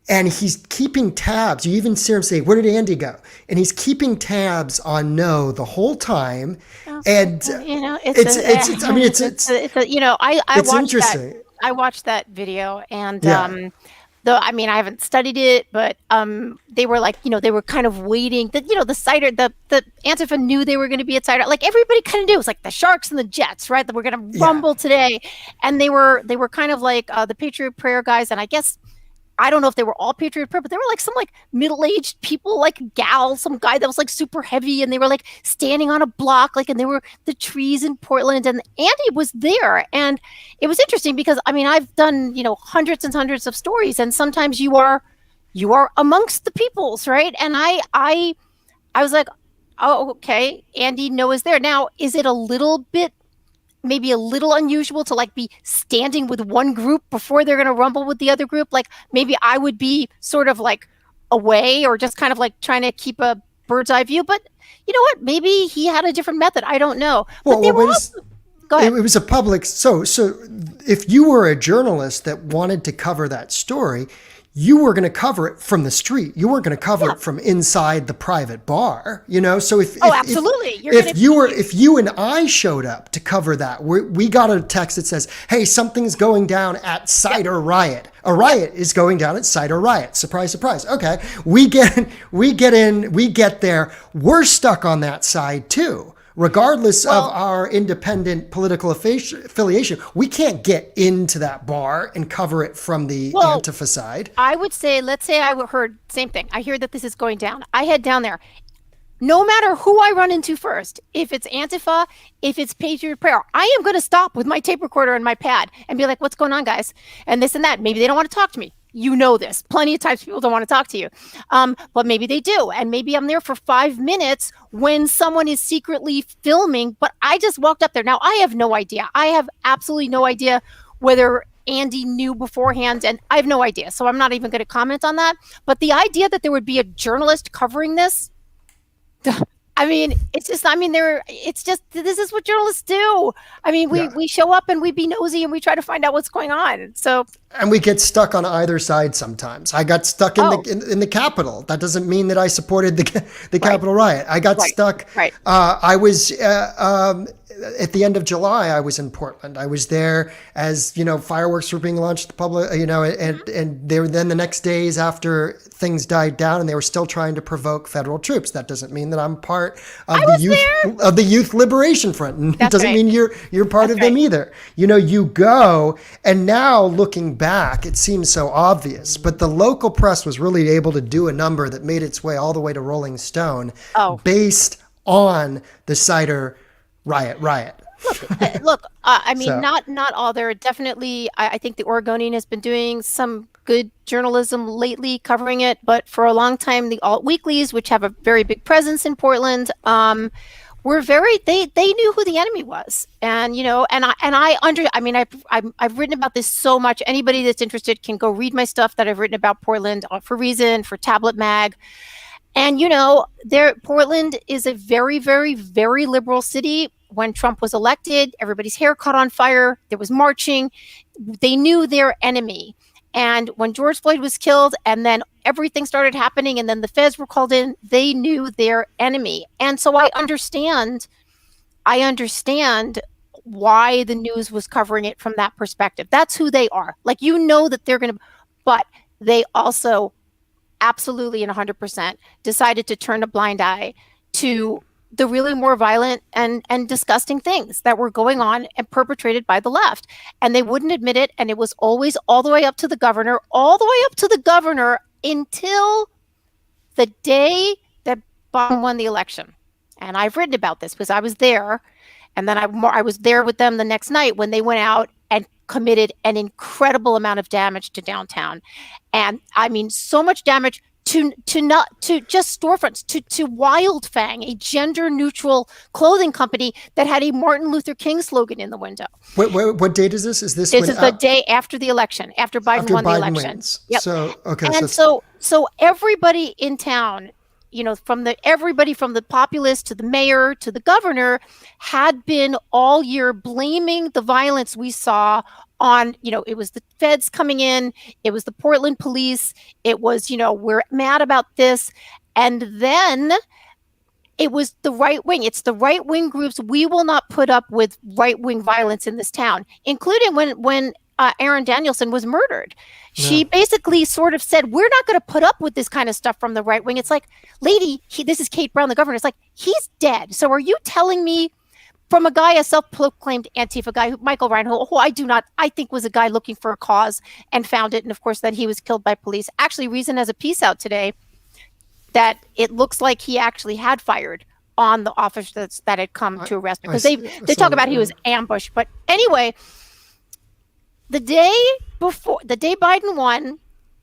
And he's keeping tabs. You even see him say, "Where did Andy go?" And he's keeping tabs on No the whole time. And it's interesting. I watched that video, and Yeah. though I mean I haven't studied it, but they were like, they were kind of waiting. That the cider, the Antifa knew they were going to be at cider. Like everybody kind of knew. It was like the Sharks and the Jets, right? That we're going to rumble today, and they were kind of like the Patriot Prayer guys, and I guess. I don't know if they were all Patriot Prayer, but they were like some like middle-aged people, like gal, some guy that was like super heavy, and they were like standing on a block, like, and there were the trees in Portland, and Andy was there. And it was interesting because I mean, I've done, hundreds and hundreds of stories, and sometimes you are amongst the peoples, right? And I was like, oh, okay, Andy Noah's there. Now, is it maybe a little unusual to like be standing with one group before they're going to rumble with the other group? Like maybe I would be sort of like away or just kind of like trying to keep a bird's eye view. But you know what? Maybe he had a different method. I don't know. But go ahead. It was a public. So if you were a journalist that wanted to cover that story, you were going to cover it from the street. You weren't going to cover it from inside the private bar, So absolutely. If you and I showed up to cover that, we got a text that says, "Hey, something's going down at Cider Riot. A riot is going down at Cider Riot. Surprise, surprise." Okay, we get there. We're stuck on that side too. Regardless of our independent political affiliation, we can't get into that bar and cover it from the Antifa side. I would say, let's say I heard same thing. I hear that this is going down. I head down there. No matter who I run into first, if it's Antifa, if it's Patriot Prayer, I am going to stop with my tape recorder and my pad and be like, "What's going on, guys?" And this and that. Maybe they don't want to talk to me. You know this. Plenty of times people don't want to talk to you. But maybe they do. And maybe I'm there for 5 minutes when someone is secretly filming, but I just walked up there. Now, I have no idea. I have absolutely no idea whether Andy knew beforehand, and I have no idea. So I'm not even going to comment on that. But the idea that there would be a journalist covering this, I mean, this is what journalists do. I mean, we show up and we be nosy and we try to find out what's going on. So, and we get stuck on either side sometimes. I got stuck in the Capitol. That doesn't mean that I supported the Capitol riot. I got stuck. Right. I was at the end of July. I was in Portland. I was there as fireworks were being launched to the public. And they were then the next days after things died down, and they were still trying to provoke federal troops. That doesn't mean that I'm part of the Youth Liberation Front. And it doesn't mean you're part of them either. You go, and now looking back, it seems so obvious, but the local press was really able to do a number that made its way all the way to Rolling Stone based on the Cider riot. Look, I mean, not all. There are definitely, I think the Oregonian has been doing some good journalism lately covering it, but for a long time, the alt weeklies, which have a very big presence in Portland, they knew who the enemy was. And, I've written about this so much. Anybody that's interested can go read my stuff that I've written about Portland for Reason, for Tablet Mag. And, Portland is a very, very, very liberal city. When Trump was elected, everybody's hair caught on fire. There was marching. They knew their enemy. And when George Floyd was killed and then everything started happening and then the feds were called in, they knew their enemy. And so I understand why the news was covering it from that perspective. That's who they are. Like, that they're going to, but they also absolutely and 100% decided to turn a blind eye to the really more violent and disgusting things that were going on and perpetrated by the left. And they wouldn't admit it. And it was always all the way up to the governor, until the day that Biden won the election. And I've written about this because I was there. And then I was there with them the next night when they went out and committed an incredible amount of damage to downtown. And I mean, so much damage to just storefronts, to Wildfang, a gender neutral clothing company that had a Martin Luther King slogan in the window. What date is this? Is this This is the day after the election, after Biden won the election. Wins. Yep. So okay, and so everybody in town, everybody from the populace to the mayor to the governor had been all year blaming the violence we saw on, it was the feds coming in, it was the Portland police, it was, we're mad about this. And then it was the right wing. It's the right wing groups. We will not put up with right wing violence in this town, including when Aaron Danielson was murdered. She basically sort of said, we're not going to put up with this kind of stuff from the right wing. It's like, lady, this is Kate Brown, the governor. It's like, he's dead. So are you telling me, from a guy, a self-proclaimed Antifa guy, Michael Ryan, who I think was a guy looking for a cause and found it. And of course, that he was killed by police. Actually, Reason has a piece out today that it looks like he actually had fired on the officers that had come to arrest him. Because they talk about he was ambushed. But anyway, the day Biden won,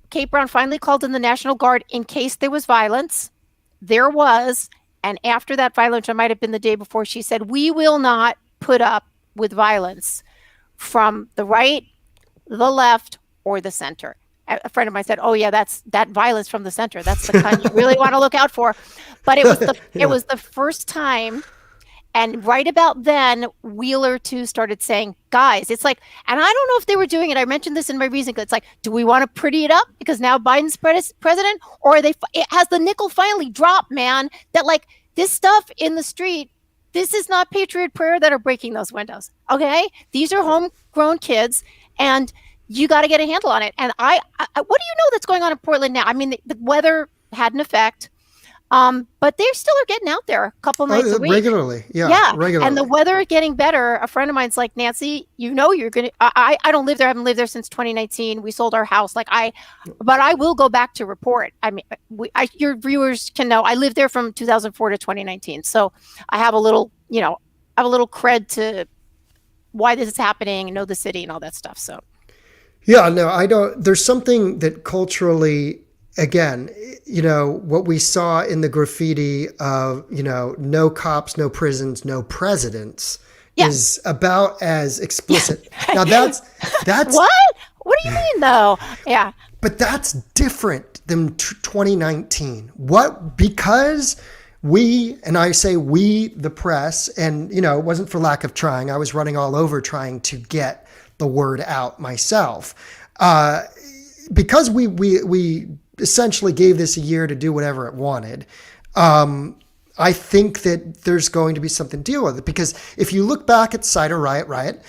Kate Brown finally called in the National Guard in case there was violence. There was. And after that violence, it might have been the day before, she said, we will not put up with violence from the right, the left, or the center. A friend of mine said, oh yeah, that's that violence from the center. That's the kind you really want to look out for. But it was the first time. And right about then, Wheeler too started saying, guys, it's like, and I don't know if they were doing it. I mentioned this in my reason. It's like, do we want to pretty it up because now Biden's president, or has the nickel finally dropped, man, that like this stuff in the street, this is not Patriot Prayer that are breaking those windows. Okay. These are homegrown kids and you got to get a handle on it. And what do you know that's going on in Portland now? I mean, the weather had an effect. But they still are getting out there a couple nights a week. Regularly. Yeah. Regularly. And the weather getting better. A friend of mine's like, Nancy, you're going to, I don't live there. I haven't lived there since 2019. We sold our house. But I will go back to report. I mean, your viewers can know I lived there from 2004 to 2019. So I have a little cred to why this is happening, know the city and all that stuff. So. Yeah, no, I don't, there's something that culturally, again, what we saw in the graffiti of, no cops, no prisons, no presidents is about as explicit. Now that's what do you mean though? Yeah. But that's different than 2019. Because and I say we, the press, and, it wasn't for lack of trying. I was running all over trying to get the word out myself. Because we essentially gave this a year to do whatever it wanted. I think that there's going to be something to deal with it, because if you look back at Cider Riot,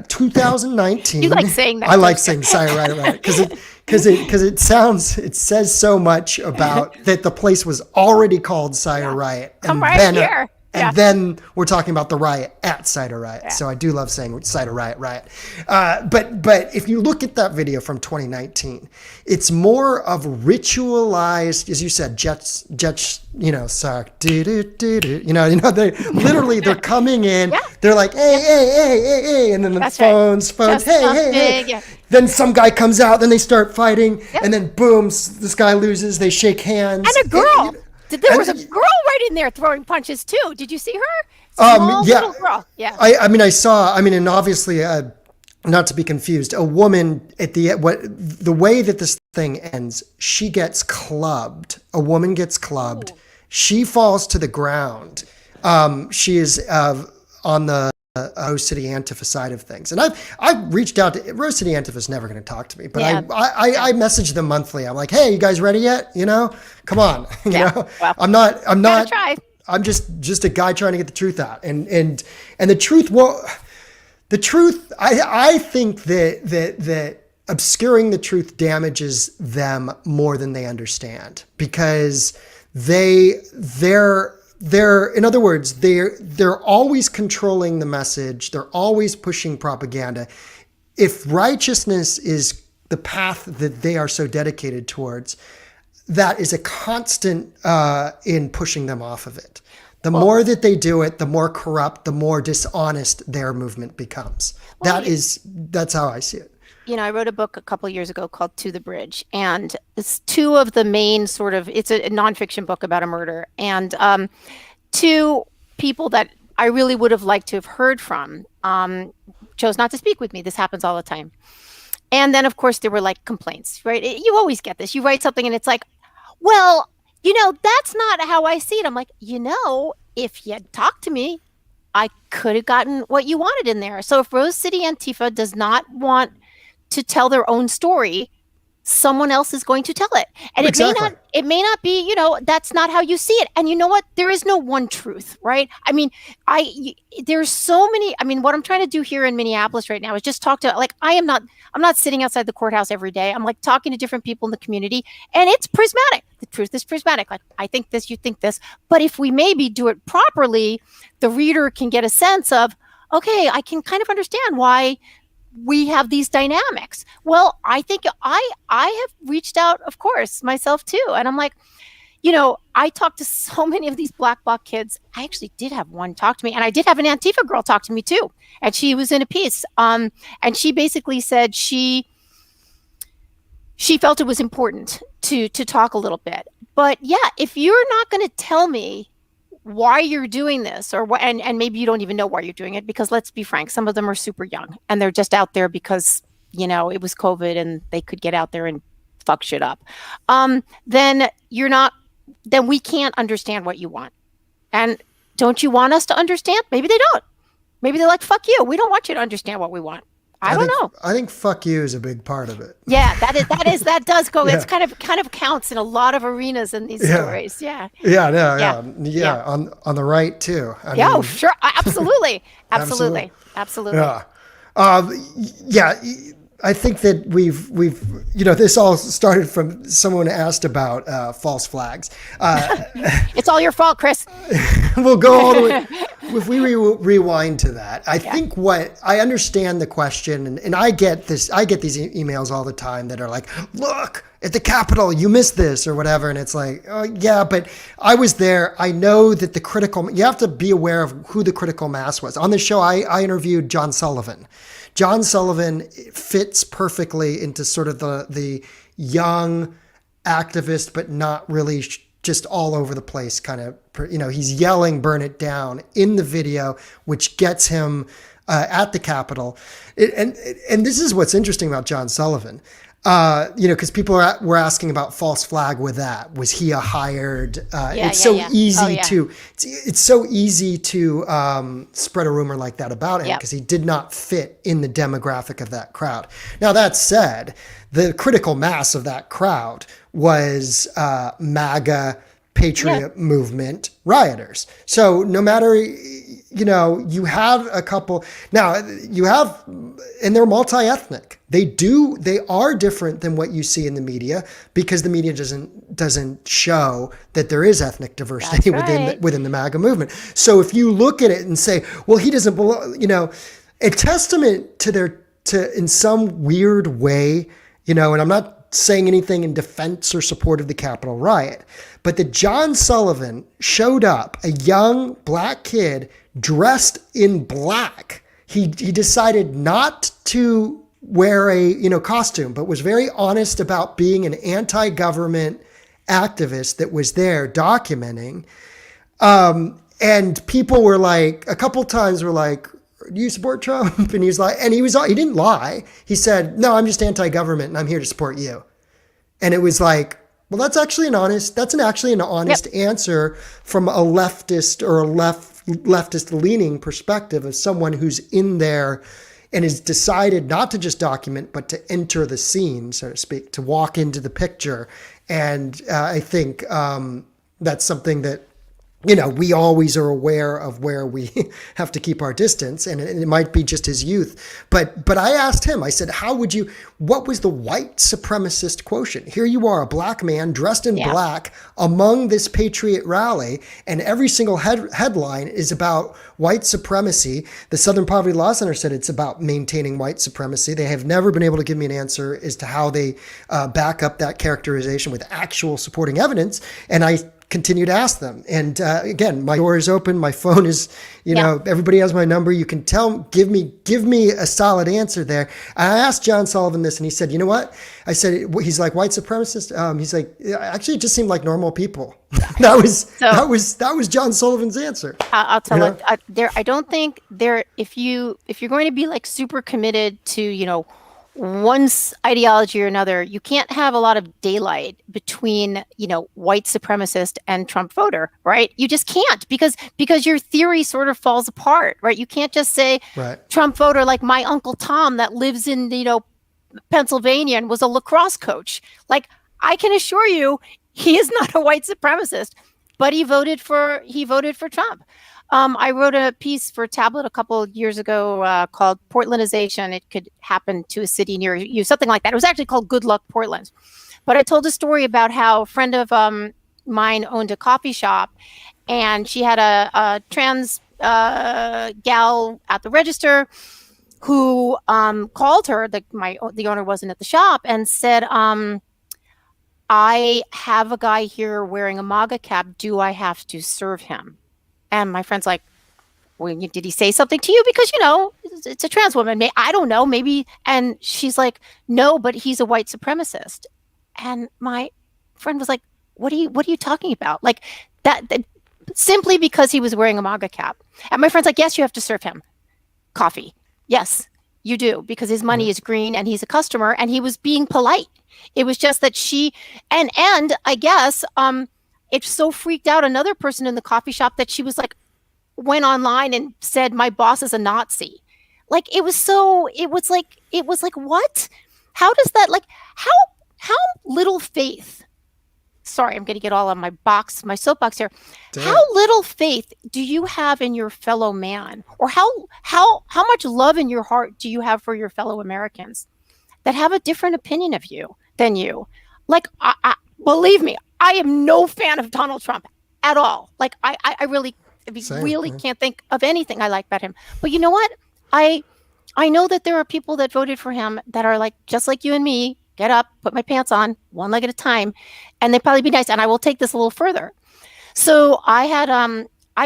2019. You like saying that? I like saying Cider Riot because it says so much about that the place was already called Cider Riot. Come right here. And then we're talking about the riot at Cider Riot. Yeah. So I do love saying Cider Riot. But if you look at that video from 2019, it's more of ritualized, as you said, jets, suck, they literally, they're coming in, they're like, hey, and then the phones, hey. Yeah. Then some guy comes out, then they start fighting, and then boom, this guy loses, they shake hands. And a girl. There was a girl right in there throwing punches too. Did you see her? Little girl. Yeah. And obviously, not to be confused, a woman at the way that this thing ends, she gets clubbed. A woman gets clubbed. Ooh. She falls to the ground. She is on the Rose City Antifa side of things. And I've reached out to Rose City Antifa is never going to talk to me, but I message them monthly. I'm like, hey, you guys ready yet? Come on. Well, I'm not, try. I'm just a guy trying to get the truth out. And the truth, I think that obscuring the truth damages them more than they understand, because they're in other words, they're always controlling the message. They're always pushing propaganda. If righteousness is the path that they are so dedicated towards, that is a constant in pushing them off of it. The more that they do it, the more corrupt, the more dishonest their movement becomes. That's how I see it. I wrote a book a couple of years ago called To the Bridge, and it's two of the main it's a nonfiction book about a murder, and two people that I really would have liked to have heard from chose not to speak with me. This happens all the time. And then, of course, there were like complaints, right? You always get this. You write something and it's like, well, that's not how I see it. I'm like, if you had talked to me, I could have gotten what you wanted in there. So if Rose City Antifa does not want to tell their own story, someone else is going to tell it. And Exactly. it may not be, that's not how you see it. And you know what? There is no one truth, right? I mean, there's so many, what I'm trying to do here in Minneapolis right now is just talk to, like, I'm not sitting outside the courthouse every day. I'm like talking to different people in the community, and it's prismatic. The truth is prismatic. Like, I think this, you think this, but if we maybe do it properly, the reader can get a sense of, okay, I can kind of understand why we have these dynamics. Well, I think I have reached out, of course, myself too. And I'm like, I talked to so many of these Black Bloc kids. I actually did have one talk to me, and I did have an Antifa girl talk to me too. And she was in a piece. And she basically said she felt it was important to talk a little bit. But yeah, if you're not going to tell me why you're doing this, or what, and maybe you don't even know why you're doing it, because let's be frank, some of them are super young and they're just out there because it was COVID and they could get out there and fuck shit up. Then we can't understand what you want. And don't you want us to understand? Maybe they don't. Maybe they're like, fuck you, we don't want you to understand what we want. I don't know. I think fuck you is a big part of it. Yeah, that does go. Yeah. It's kind of counts in a lot of arenas in these stories. Yeah. Yeah. On the right too. I mean, sure, absolutely. Yeah. I think that we've this all started from someone asked about false flags. It's all your fault, Chris. We'll go all the way. If we rewind to that, I think what I understand the question, and I get this. I get these emails all the time that are like, "Look at the Capitol, you missed this," or whatever, and it's like, "Oh yeah, but I was there. I know that you have to be aware of who the critical mass was." On the show, I interviewed John Sullivan. John Sullivan fits perfectly into sort of the young activist, but not really just all over the place kind of, he's yelling, "Burn it down" in the video, which gets him at the Capitol. And this is what's interesting about John Sullivan. Because people were asking about false flag with that. Was he a hired? It's so easy to spread a rumor like that about him because he did not fit in the demographic of that crowd. Now, that said, the critical mass of that crowd was MAGA Patriot Movement rioters. So no matter, you have a couple, now and they're multi-ethnic. They are different than what you see in the media because the media doesn't show that there is ethnic diversity within the MAGA movement. So if you look at it and say, well, he doesn't belong, a testament to in some weird way, and I'm not saying anything in defense or support of the Capitol riot, but that John Sullivan showed up, a young Black kid dressed in black. He decided not to wear a costume, but was very honest about being an anti-government activist that was there documenting. And people were like, a couple times were like, "Do you support Trump?" And he didn't lie. He said, "No, I'm just anti-government and I'm here to support you." And it was like, well, that's actually an honest answer from a leftist or a leftist leaning perspective of someone who's in there and has decided not to just document, but to enter the scene, so to speak, to walk into the picture. And I think that's something that, we always are aware of where we have to keep our distance, and it might be just his youth. But I asked him, I said, what was the white supremacist quotient? Here you are, a Black man dressed in black among this patriot rally, and every single headline is about white supremacy. The Southern Poverty Law Center said it's about maintaining white supremacy. They have never been able to give me an answer as to how they back up that characterization with actual supporting evidence. And I continue to ask them. And again, my door is open. My phone is, everybody has my number. You can give me a solid answer there. And I asked John Sullivan this, and he said, you know what? I said, he's like, white supremacist. He's like, actually, it just seemed like normal people. that was John Sullivan's answer. I'll tell you, I don't think if you're going to be like super committed to, one ideology or another, you can't have a lot of daylight between, white supremacist and Trump voter, right? You just can't because your theory sort of falls apart, right? You can't just say Trump voter like my Uncle Tom that lives in, Pennsylvania and was a lacrosse coach. Like, I can assure you, he is not a white supremacist, but he voted for Trump. I wrote a piece for Tablet a couple of years ago called Portlandization. It could happen to a city near you, something like that. It was actually called Good Luck Portland. But I told a story about how a friend of mine owned a coffee shop, and she had a trans gal at the register who called her, the owner wasn't at the shop, and said, I have a guy here wearing a MAGA cap. Do I have to serve him? And my friend's like, well, did he say something to you? Because, it's a trans woman. I don't know, maybe. And she's like, no, but he's a white supremacist. And my friend was like, what are you talking about? Like that simply because he was wearing a MAGA cap. And my friend's like, yes, you have to serve him coffee. Yes, you do, because his money is green and he's a customer, and he was being polite. It was just that she, and I guess, it so freaked out another person in the coffee shop that she was like, went online and said, my boss is a Nazi. Like, it was like, what? How does that, like, how little faith, sorry, I'm going to get all on my soapbox here. Damn. How little faith do you have in your fellow man? Or how much love in your heart do you have for your fellow Americans that have a different opinion of you than you? Like, I believe me, I am no fan of Donald Trump at all. Like, I really can't think of anything I like about him. But you know what? I know that there are people that voted for him that are like, just like you and me, get up, put my pants on, one leg at a time, and they'd probably be nice. And I will take this a little further. So I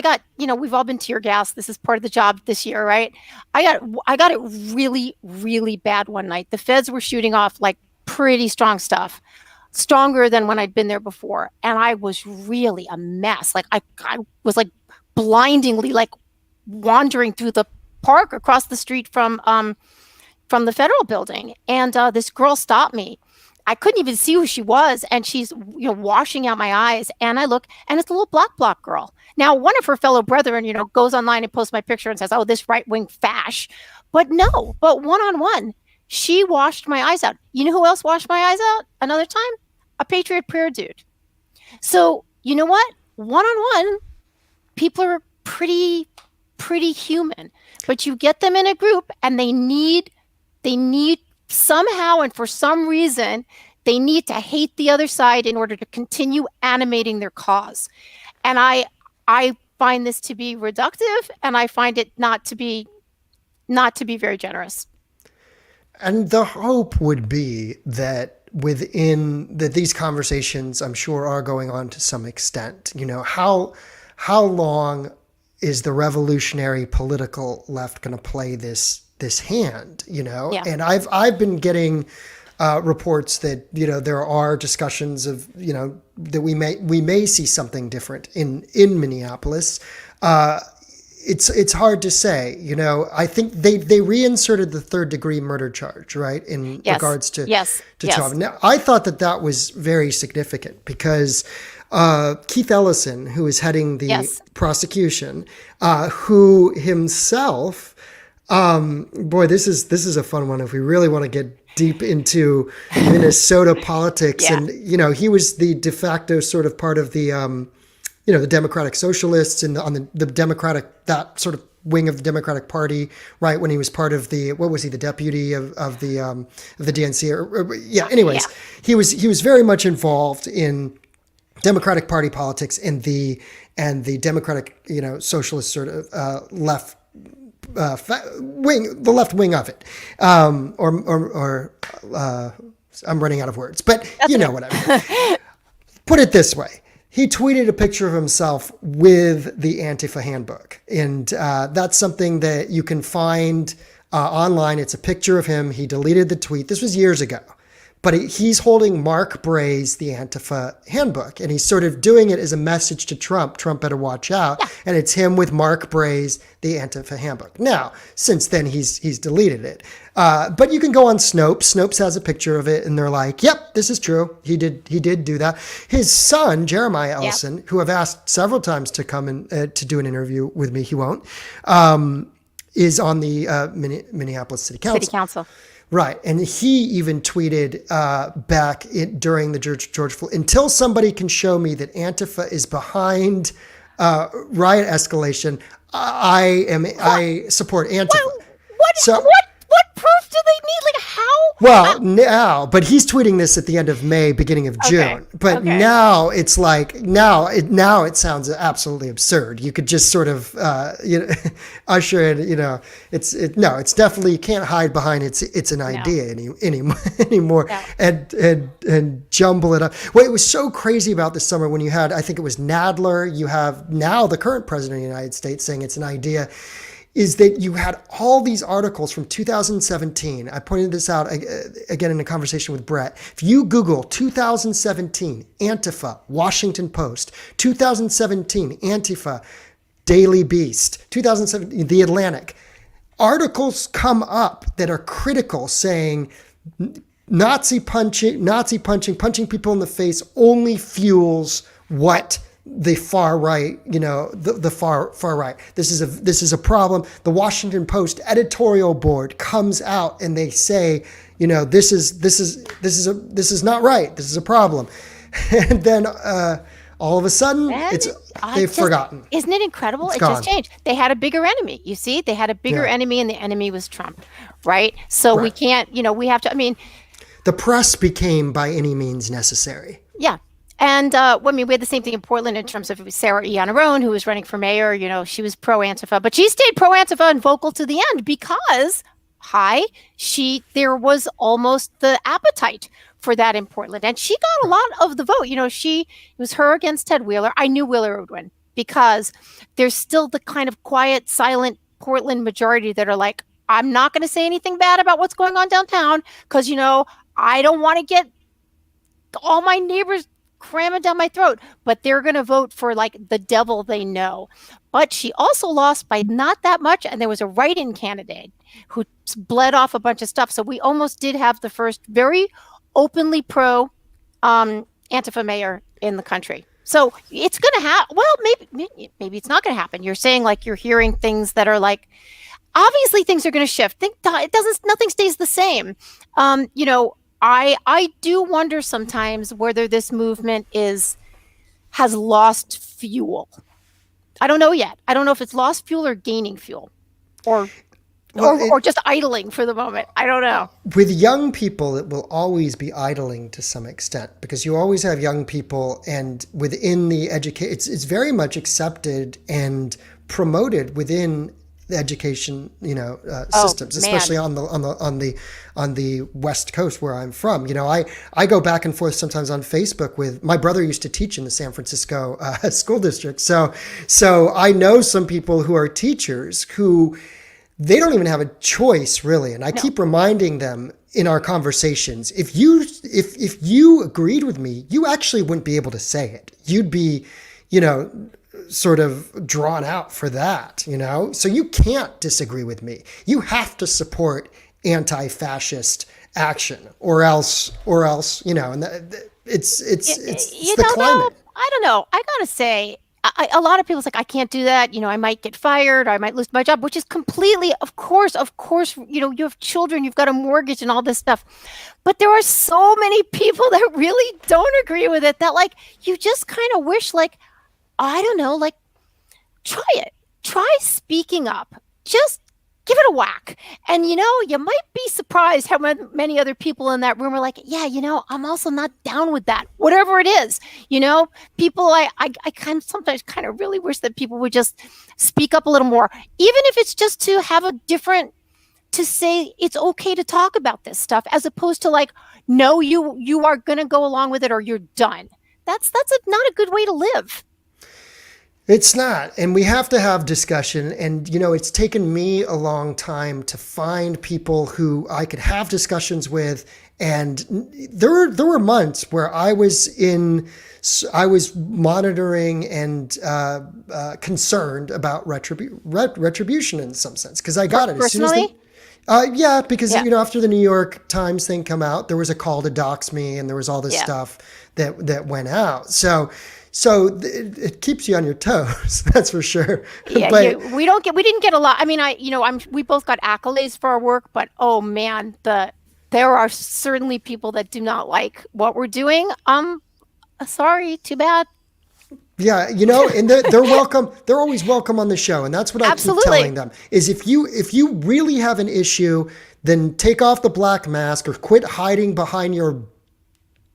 got, we've all been tear gassed. This is part of the job this year, right? I got it really, really bad one night. The feds were shooting off like pretty strong stuff, stronger than when I'd been there before. And I was really a mess. Like I was like blindingly like wandering through the park across the street from the federal building. And this girl stopped me. I couldn't even see who she was. And she's, washing out my eyes. And I look, and it's a little block girl. Now, one of her fellow brethren, goes online and posts my picture and says, oh, this right-wing fash. But no, but one-on-one, she washed my eyes out. You know who else washed my eyes out another time? A Patriot Prayer dude. So, you know what? One-on-one, people are pretty human. But you get them in a group and they need somehow, and for some reason, they need to hate the other side in order to continue animating their cause. And I find this to be reductive, and I find it not to be very generous. And the hope would be that these conversations, I'm sure, are going on to some extent. How long is the revolutionary political left going to play this hand? Yeah. And I've been getting reports that there are discussions of that we may see something different in Minneapolis. It's hard to say. I think they reinserted the third-degree murder charge, right, in regards to Chauvin. Now, I thought that was very significant because Keith Ellison, who is heading the prosecution, who himself, this is a fun one if we really want to get deep into Minnesota politics. And he was the de facto sort of part of the the Democratic Socialists and on the Democratic, that sort of wing of the Democratic Party, right? When he was part of the deputy of the DNC? Anyways, he was very much involved in Democratic Party politics and the Democratic socialist sort of left wing, the left wing of it, or I'm running out of words, but what I mean. Put it this way. He tweeted a picture of himself with the Antifa handbook. And that's something that you can find online. It's a picture of him. He deleted the tweet. This was years ago. But he's holding Mark Bray's The Antifa Handbook, and he's sort of doing it as a message to Trump. Trump better watch out. Yeah. And it's him with Mark Bray's The Antifa Handbook. Now, since then, he's deleted it. But you can go on Snopes. Snopes has a picture of it, and they're like, yep, this is true. He did do that. His son, Jeremiah Ellison, who I've asked several times to come and to do an interview with me, he won't, is on the Minneapolis City Council. Right. And he even tweeted back during the George Floyd, until somebody can show me that Antifa is behind riot escalation, I support Antifa. What proof do they need? Like how? Well, now, but he's tweeting this at the end of May, beginning of June. But now it's like now it sounds absolutely absurd. You could just sort of usher in. It's definitely, you can't hide behind it's an idea anymore and jumble it up. What was so crazy about this summer when you had, I think it was Nadler, you have now the current president of the United States saying it's an idea, is that you had all these articles from 2017. I pointed this out again in a conversation with Brett. If you Google 2017 Antifa, Washington Post, 2017 Antifa, Daily Beast, 2017 The Atlantic, articles come up that are critical, saying Nazi punching people in the face only fuels what the far right, the far right. This is a problem. The Washington Post editorial board comes out and they say, this is not right. This is a problem. And then all of a sudden, they've forgotten. Isn't it incredible? It just changed. They had a bigger enemy. You see, they had a bigger enemy, and the enemy was Trump, right? So we can't. We have to. I mean, the press became by any means necessary. Yeah. And we had the same thing in Portland in terms of Sarah Iannarone, who was running for mayor. She was pro-Antifa, but she stayed pro-Antifa and vocal to the end because, there was almost the appetite for that in Portland. And she got a lot of the vote. It was her against Ted Wheeler. I knew Wheeler would win because there's still the kind of quiet, silent Portland majority that are like, I'm not going to say anything bad about what's going on downtown because, I don't want to get all my neighbors cramming down my throat, but they're going to vote for like the devil they know. But she also lost by not that much, and there was a write-in candidate who bled off a bunch of stuff. So we almost did have the first very openly pro Antifa mayor in the country. So it's going to happen. Well, maybe it's not going to happen. You're saying like you're hearing things that are like, obviously things are going to shift. Nothing stays the same. I do wonder sometimes whether this movement has lost fuel. I don't know yet. I don't know if it's lost fuel or gaining fuel, or just idling for the moment. I don't know. With young people, it will always be idling to some extent because you always have young people, and within the education, it's very much accepted and promoted within the education, systems, especially on the West Coast where I'm from. I go back and forth sometimes on Facebook with my brother used to teach in the San Francisco school district. So I know some people who are teachers who they don't even have a choice really. And I keep reminding them in our conversations, if you agreed with me, you actually wouldn't be able to say it. You'd be, sort of drawn out for that, so you can't disagree with me. You have to support anti-fascist action or else, and it's the climate. I don't know. I gotta say, a lot of people's like, I can't do that. I might get fired or I might lose my job, which is completely, of course, you have children, you've got a mortgage and all this stuff. But there are so many people that really don't agree with it that like, you just kind of wish like, I don't know, like, try it. Try speaking up. Just give it a whack. And, you might be surprised how many other people in that room are like, yeah, I'm also not down with that. Whatever it is, people, I sometimes kind of really wish that people would just speak up a little more, even if it's just to have to say it's okay to talk about this stuff, as opposed to like, no, you are going to go along with it or you're done. That's not a good way to live. It's not. And we have to have discussion. And, it's taken me a long time to find people who I could have discussions with. And there were months where I was monitoring and concerned about retribution in some sense, because I got it as soon as Personally? yeah, because Yeah. after the New York Times thing come out, there was a call to dox me, and there was all this Yeah. stuff that went out. So it keeps you on your toes, that's for sure. Yeah, But we didn't get a lot. I mean, we both got accolades for our work, but oh man, there are certainly people that do not like what we're doing. Sorry, too bad. yeah, and they're welcome. They're always welcome on the show, and that's what I keep Absolutely. telling them: is if you really have an issue, then take off the black mask or quit hiding behind your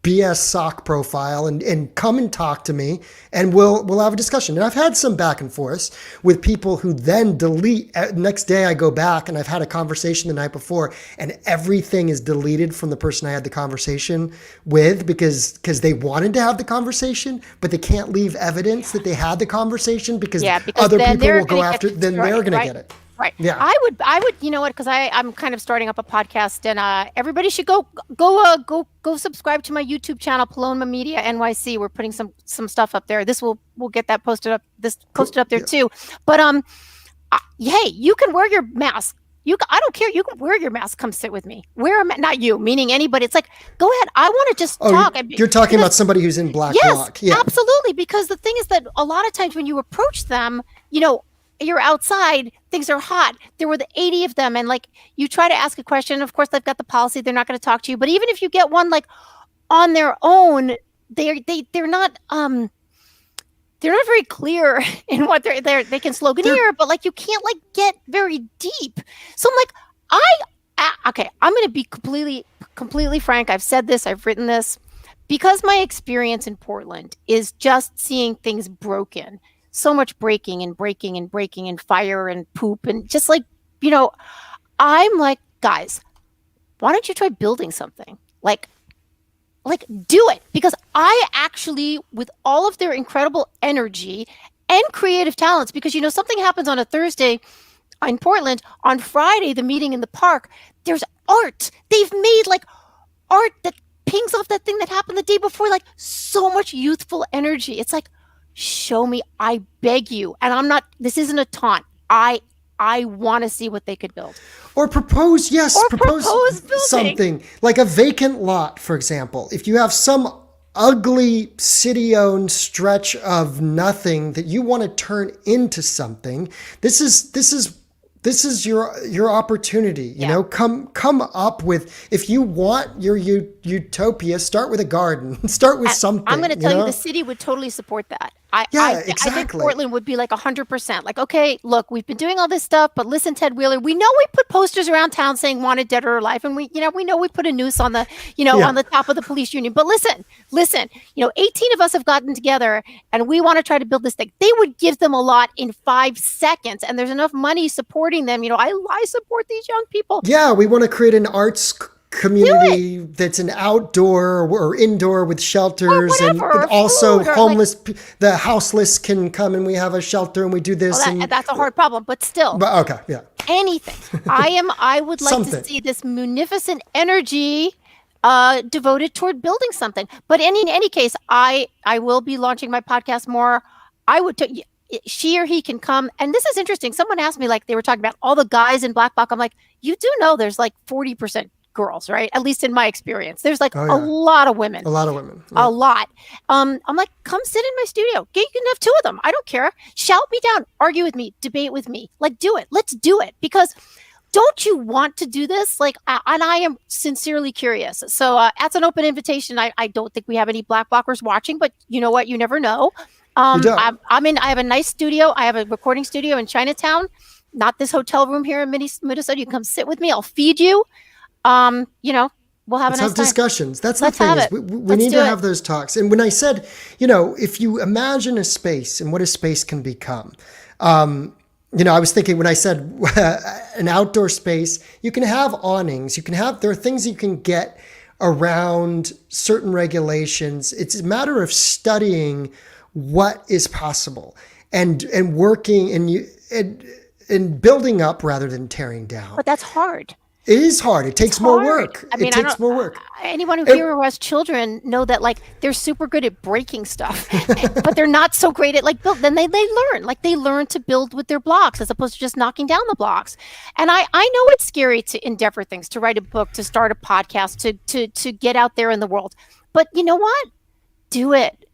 BS sock profile and come and talk to me, and we'll have a discussion. And I've had some back and forths with people who then delete. Next day I go back and I've had a conversation the night before, and everything is deleted from the person I had the conversation with because they wanted to have the conversation, but they can't leave evidence that they had the conversation because other then people will go gonna after. get Then they're going right? to get it. Right. Yeah. I would, you know what? Because I'm kind of starting up a podcast, and everybody should go subscribe to my YouTube channel, Paloma Media NYC. We're putting some stuff up there. We'll get that posted up. Posted up there too. But hey, you can wear your mask. I don't care. You can wear your mask. Come sit with me. Wear a mask. Not you, meaning anybody. It's like, go ahead. I want to just talk. You're talking about somebody who's in black Yes, bloc. Yeah. absolutely. Because the thing is that a lot of times when you approach them, you're outside, things are hot. There were the 80 of them, and like you try to ask a question. Of course, they've got the policy; they're not going to talk to you. But even if you get one like on their own, they're not very clear in what they can sloganeer, but like you can't like get very deep. So I'm like, okay, I'm going to be completely frank. I've said this, I've written this, because my experience in Portland is just seeing things broken. So much breaking and fire and poop and just like, I'm like, guys, why don't you try building something? Like do it. Because I actually, with all of their incredible energy and creative talents, because something happens on a Thursday in Portland, on Friday, the meeting in the park, there's art. They've made like art that pings off that thing that happened the day before, like so much youthful energy. It's like, show me, I beg you. And this isn't a taunt. I want to see what they could build. Or propose building. something like a vacant lot, for example. If you have some ugly city-owned stretch of nothing that you want to turn into something, this is your opportunity. Come up with, if you want your utopia, start with a garden. Start with something. I'm going to tell you, the city would totally support that. Exactly. I think Portland would be like 100%. Like, okay, look, we've been doing all this stuff, but listen, Ted Wheeler, we know we put posters around town saying wanted, dead or alive, and we know we put a noose on the, on the top of the police union. But listen, 18 of us have gotten together, and we want to try to build this thing. They would give them a lot in 5 seconds, and there's enough money supporting them. I support these young people. Yeah, we want to create an arts community that's an outdoor or indoor with shelters, and also homeless, the houseless can come, and we have a shelter, and we do this. Well, that's a hard problem, but still. But okay, yeah. Anything. I would like to see this munificent energy devoted toward building something. But in any case, I will be launching my podcast more. I would she or he can come. And this is interesting. Someone asked me, like, they were talking about all the guys in Black Bloc. I'm like, you do know there's like 40% girls, right? At least in my experience, there's like a lot of women. A lot of women. Right? A lot. I'm like, come sit in my studio. You can have 2 of them. I don't care. Shout me down. Argue with me. Debate with me. Like, do it. Let's do it. Because don't you want to do this? Like, and I am sincerely curious. So that's an open invitation. I don't think we have any Black Blockers watching, but you know what? You never know. I have a nice studio. I have a recording studio in Chinatown, not this hotel room here in Minnesota. You can come sit with me. I'll feed you. We'll have Let's have discussions. That's the thing, is we need to have those talks. And when I said, if you imagine a space and what a space can become, I was thinking when I said an outdoor space, you can have awnings, there are things you can get around certain regulations. It's a matter of studying what is possible and working and building up rather than tearing down. But that's hard. It is hard. It takes more work. I mean, It takes more work. anyone who has children know that like they're super good at breaking stuff, but they're not so great at like build. Then they learn to build with their blocks as opposed to just knocking down the blocks. And I know it's scary to endeavor things, to write a book, to start a podcast, to get out there in the world. But you know what? Do it.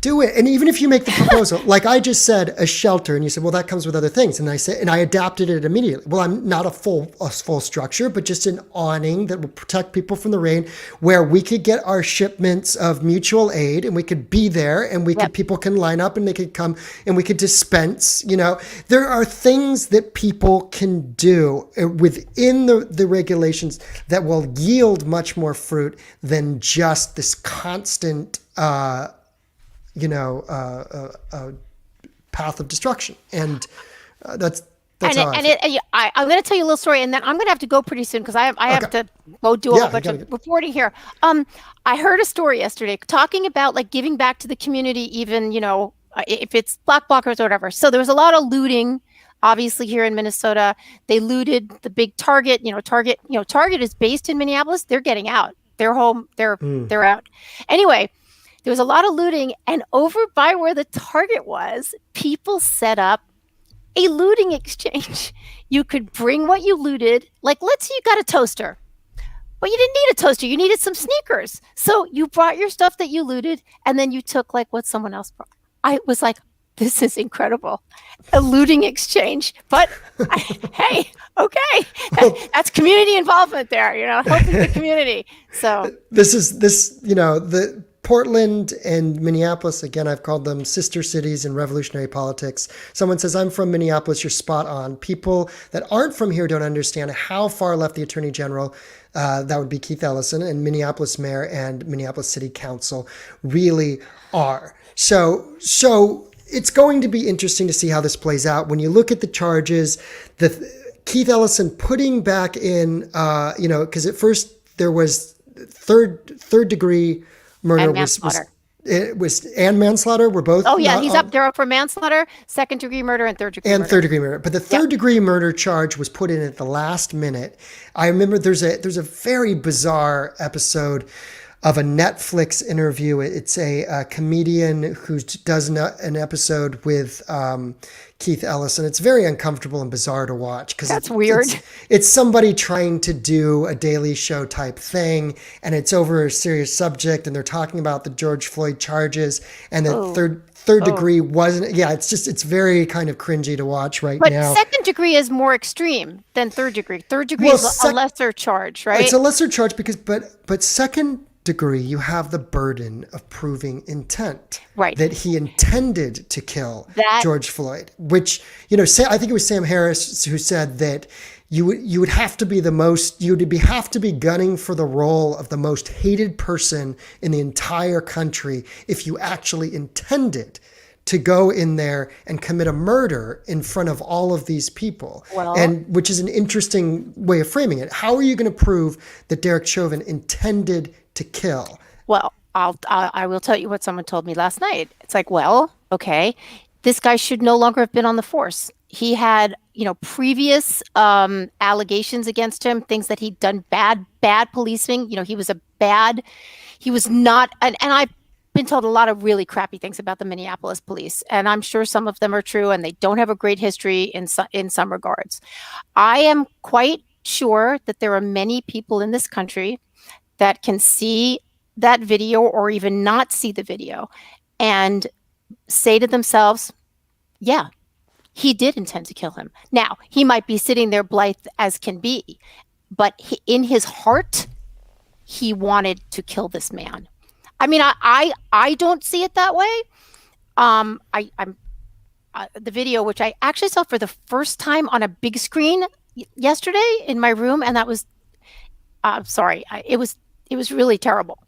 Do it. And even if you make the proposal, like I just said, a shelter, and you said, well, that comes with other things. And I adapted it immediately. Well, I'm not a full structure, but just an awning that will protect people from the rain, where we could get our shipments of mutual aid, and we could be there, and people can line up, and they could come, and we could dispense. There are things that people can do within the regulations that will yield much more fruit than just this constant path of destruction. And that's how I'm going to tell you a little story, and then I'm going to have to go pretty soon because I have to go do a whole bunch of reporting here. I heard a story yesterday talking about like giving back to the community, even, if it's black blockers or whatever. So there was a lot of looting. Obviously, here in Minnesota, they looted the big Target. Target is based in Minneapolis. They're getting out. They're home. They're out. Anyway, there was a lot of looting, and over by where the Target was, people set up a looting exchange. You could bring what you looted. Like, let's say you got a toaster, but you didn't need a toaster. You needed some sneakers. So you brought your stuff that you looted, and then you took like what someone else brought. I was like, this is incredible. A looting exchange. But hey, okay. That's community involvement there, helping the community. So the Portland and Minneapolis, again, I've called them sister cities in revolutionary politics. Someone says, I'm from Minneapolis, you're spot on. People that aren't from here don't understand how far left the Attorney General, that would be Keith Ellison, and Minneapolis Mayor and Minneapolis City Council really are. So it's going to be interesting to see how this plays out. When you look at the charges, Keith Ellison putting back in, because at first there was third degree murder and manslaughter. And manslaughter were both. Oh yeah, he's up there for manslaughter, second degree murder, and third degree murder. Third degree murder. But the third degree murder charge was put in at the last minute. I remember there's a very bizarre episode of a Netflix interview. It's a comedian who does an episode with Keith Ellison. It's very uncomfortable and bizarre to watch because that's weird. It's somebody trying to do a Daily Show type thing, and it's over a serious subject, and they're talking about the George Floyd charges, and the third degree wasn't. Yeah, it's very kind of cringy to watch now. But second degree is more extreme than third degree. Third degree is a lesser charge, right? It's a lesser charge because, but second degree, you have the burden of proving intent, right? That he intended to kill George Floyd, which, I think it was Sam Harris who said that you would have to be have to be gunning for the role of the most hated person in the entire country if you actually intended to go in there and commit a murder in front of all of these people. And which is an interesting way of framing it. How are you going to prove that Derek Chauvin intended to kill? Well, I will tell you what someone told me last night. It's like, well, okay, this guy should no longer have been on the force. He had, previous allegations against him, things that he'd done bad policing. He was not, and I've been told a lot of really crappy things about the Minneapolis police, and I'm sure some of them are true, and they don't have a great history in some regards. I am quite sure that there are many people in this country that can see that video or even not see the video and say to themselves, yeah, he did intend to kill him. Now, he might be sitting there blithe as can be, but in his heart, he wanted to kill this man. I mean, I don't see it that way. I'm the video, which I actually saw for the first time on a big screen yesterday in my room, and that was, it was really terrible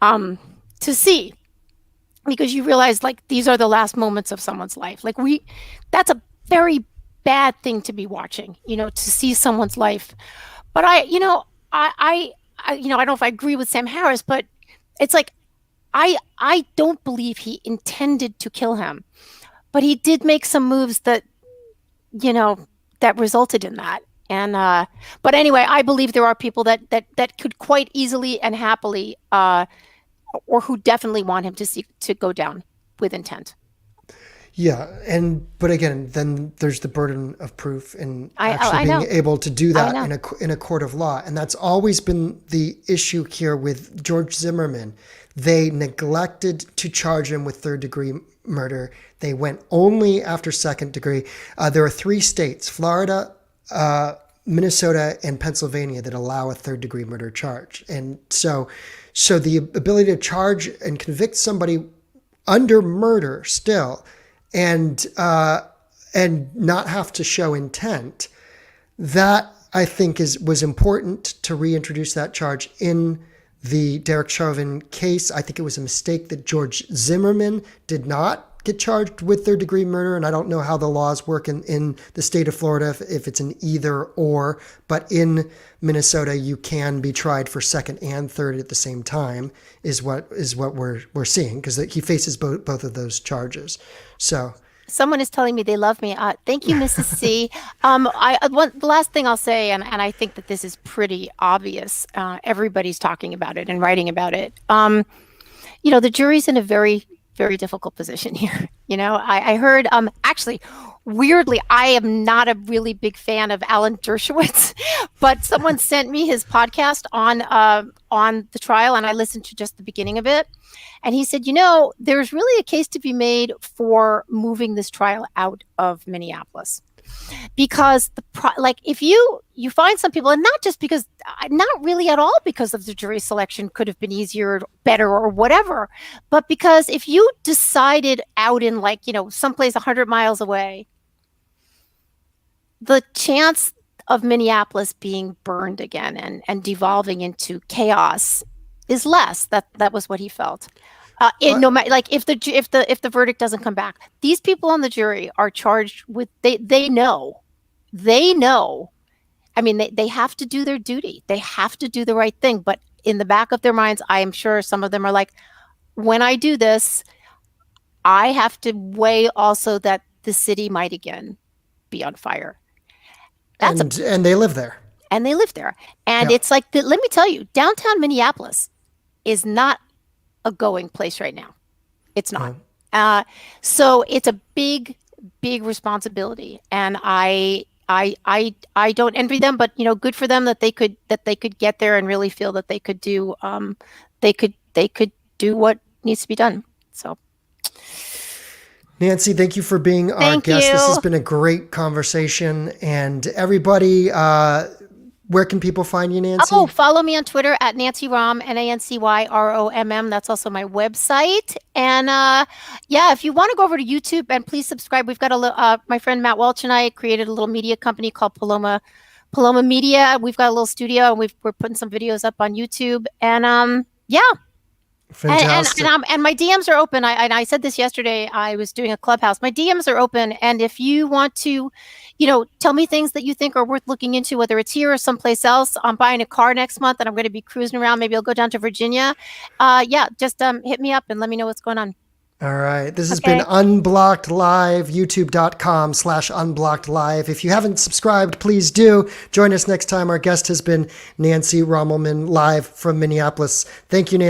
to see, because you realize like these are the last moments of someone's life. Like that's a very bad thing to be watching, to see someone's life. But I I don't know if I agree with Sam Harris, but it's like, I don't believe he intended to kill him, but he did make some moves that, that resulted in that. And but anyway, I believe there are people that could quite easily and happily, or who definitely want him to go down with intent. Yeah, but again, then there's the burden of proof in actually I being know. able to do that I know. in a court of law, and that's always been the issue here with George Zimmerman. They neglected to charge him with third-degree murder. They went only after second degree. There are 3 states, Florida, Minnesota, and Pennsylvania, that allow a third-degree murder charge, and so the ability to charge and convict somebody under murder still, and not have to show intent, that I think was important to reintroduce that charge in the Derek Chauvin case. I think it was a mistake that George Zimmerman did not get charged with third degree murder, and I don't know how the laws work in the state of Florida, if it's an either or, but in Minnesota you can be tried for second and third at the same time, is what we're seeing, because he faces both of those charges. So someone is telling me they love me. Thank you, Mrs. C. The last thing I'll say, and I think that this is pretty obvious. Everybody's talking about it and writing about it. The jury's in a very, very difficult position here. I heard, actually, weirdly, I am not a really big fan of Alan Dershowitz, but someone sent me his podcast on the trial, and I listened to just the beginning of it. And he said, there's really a case to be made for moving this trial out of Minneapolis, because if you find some people, and not really at all because of the jury selection could have been easier, better, or whatever, but because if you decided out in someplace 100 miles away, the chance of Minneapolis being burned again and devolving into chaos is less. That was what he felt. No matter, if the verdict doesn't come back, these people on the jury are charged with, they know. I mean, they have to do their duty. They have to do the right thing. But in the back of their minds, I am sure some of them are like, when I do this, I have to weigh also that the city might again be on fire. And they live there. And it's like, let me tell you, downtown Minneapolis is not a going place right now. It's not. So it's a big, big responsibility, and I don't envy them, but good for them that they could get there and really feel that they could do what needs to be done. So, Nancy, thank you for being our guest. This has been a great conversation, and everybody, where can people find you, Nancy? Oh, follow me on Twitter at Nancy Rom, NancyRomm. That's also my website. And if you want to go over to YouTube, and please subscribe. We've got my friend Matt Welch and I created a little media company called Paloma Media. We've got a little studio, and we're putting some videos up on YouTube. And Fantastic. And my DMs are open. I said this yesterday. I was doing a Clubhouse. My DMs are open, and if you want to, tell me things that you think are worth looking into, whether it's here or someplace else. I'm buying a car next month, and I'm going to be cruising around. Maybe I'll go down to Virginia. Just hit me up and let me know what's going on. All right. This has been Unblocked Live, youtube.com/Unblocked Live. If you haven't subscribed, please do. Join us next time. Our guest has been Nancy Rommelmann, live from Minneapolis. Thank you, Nancy.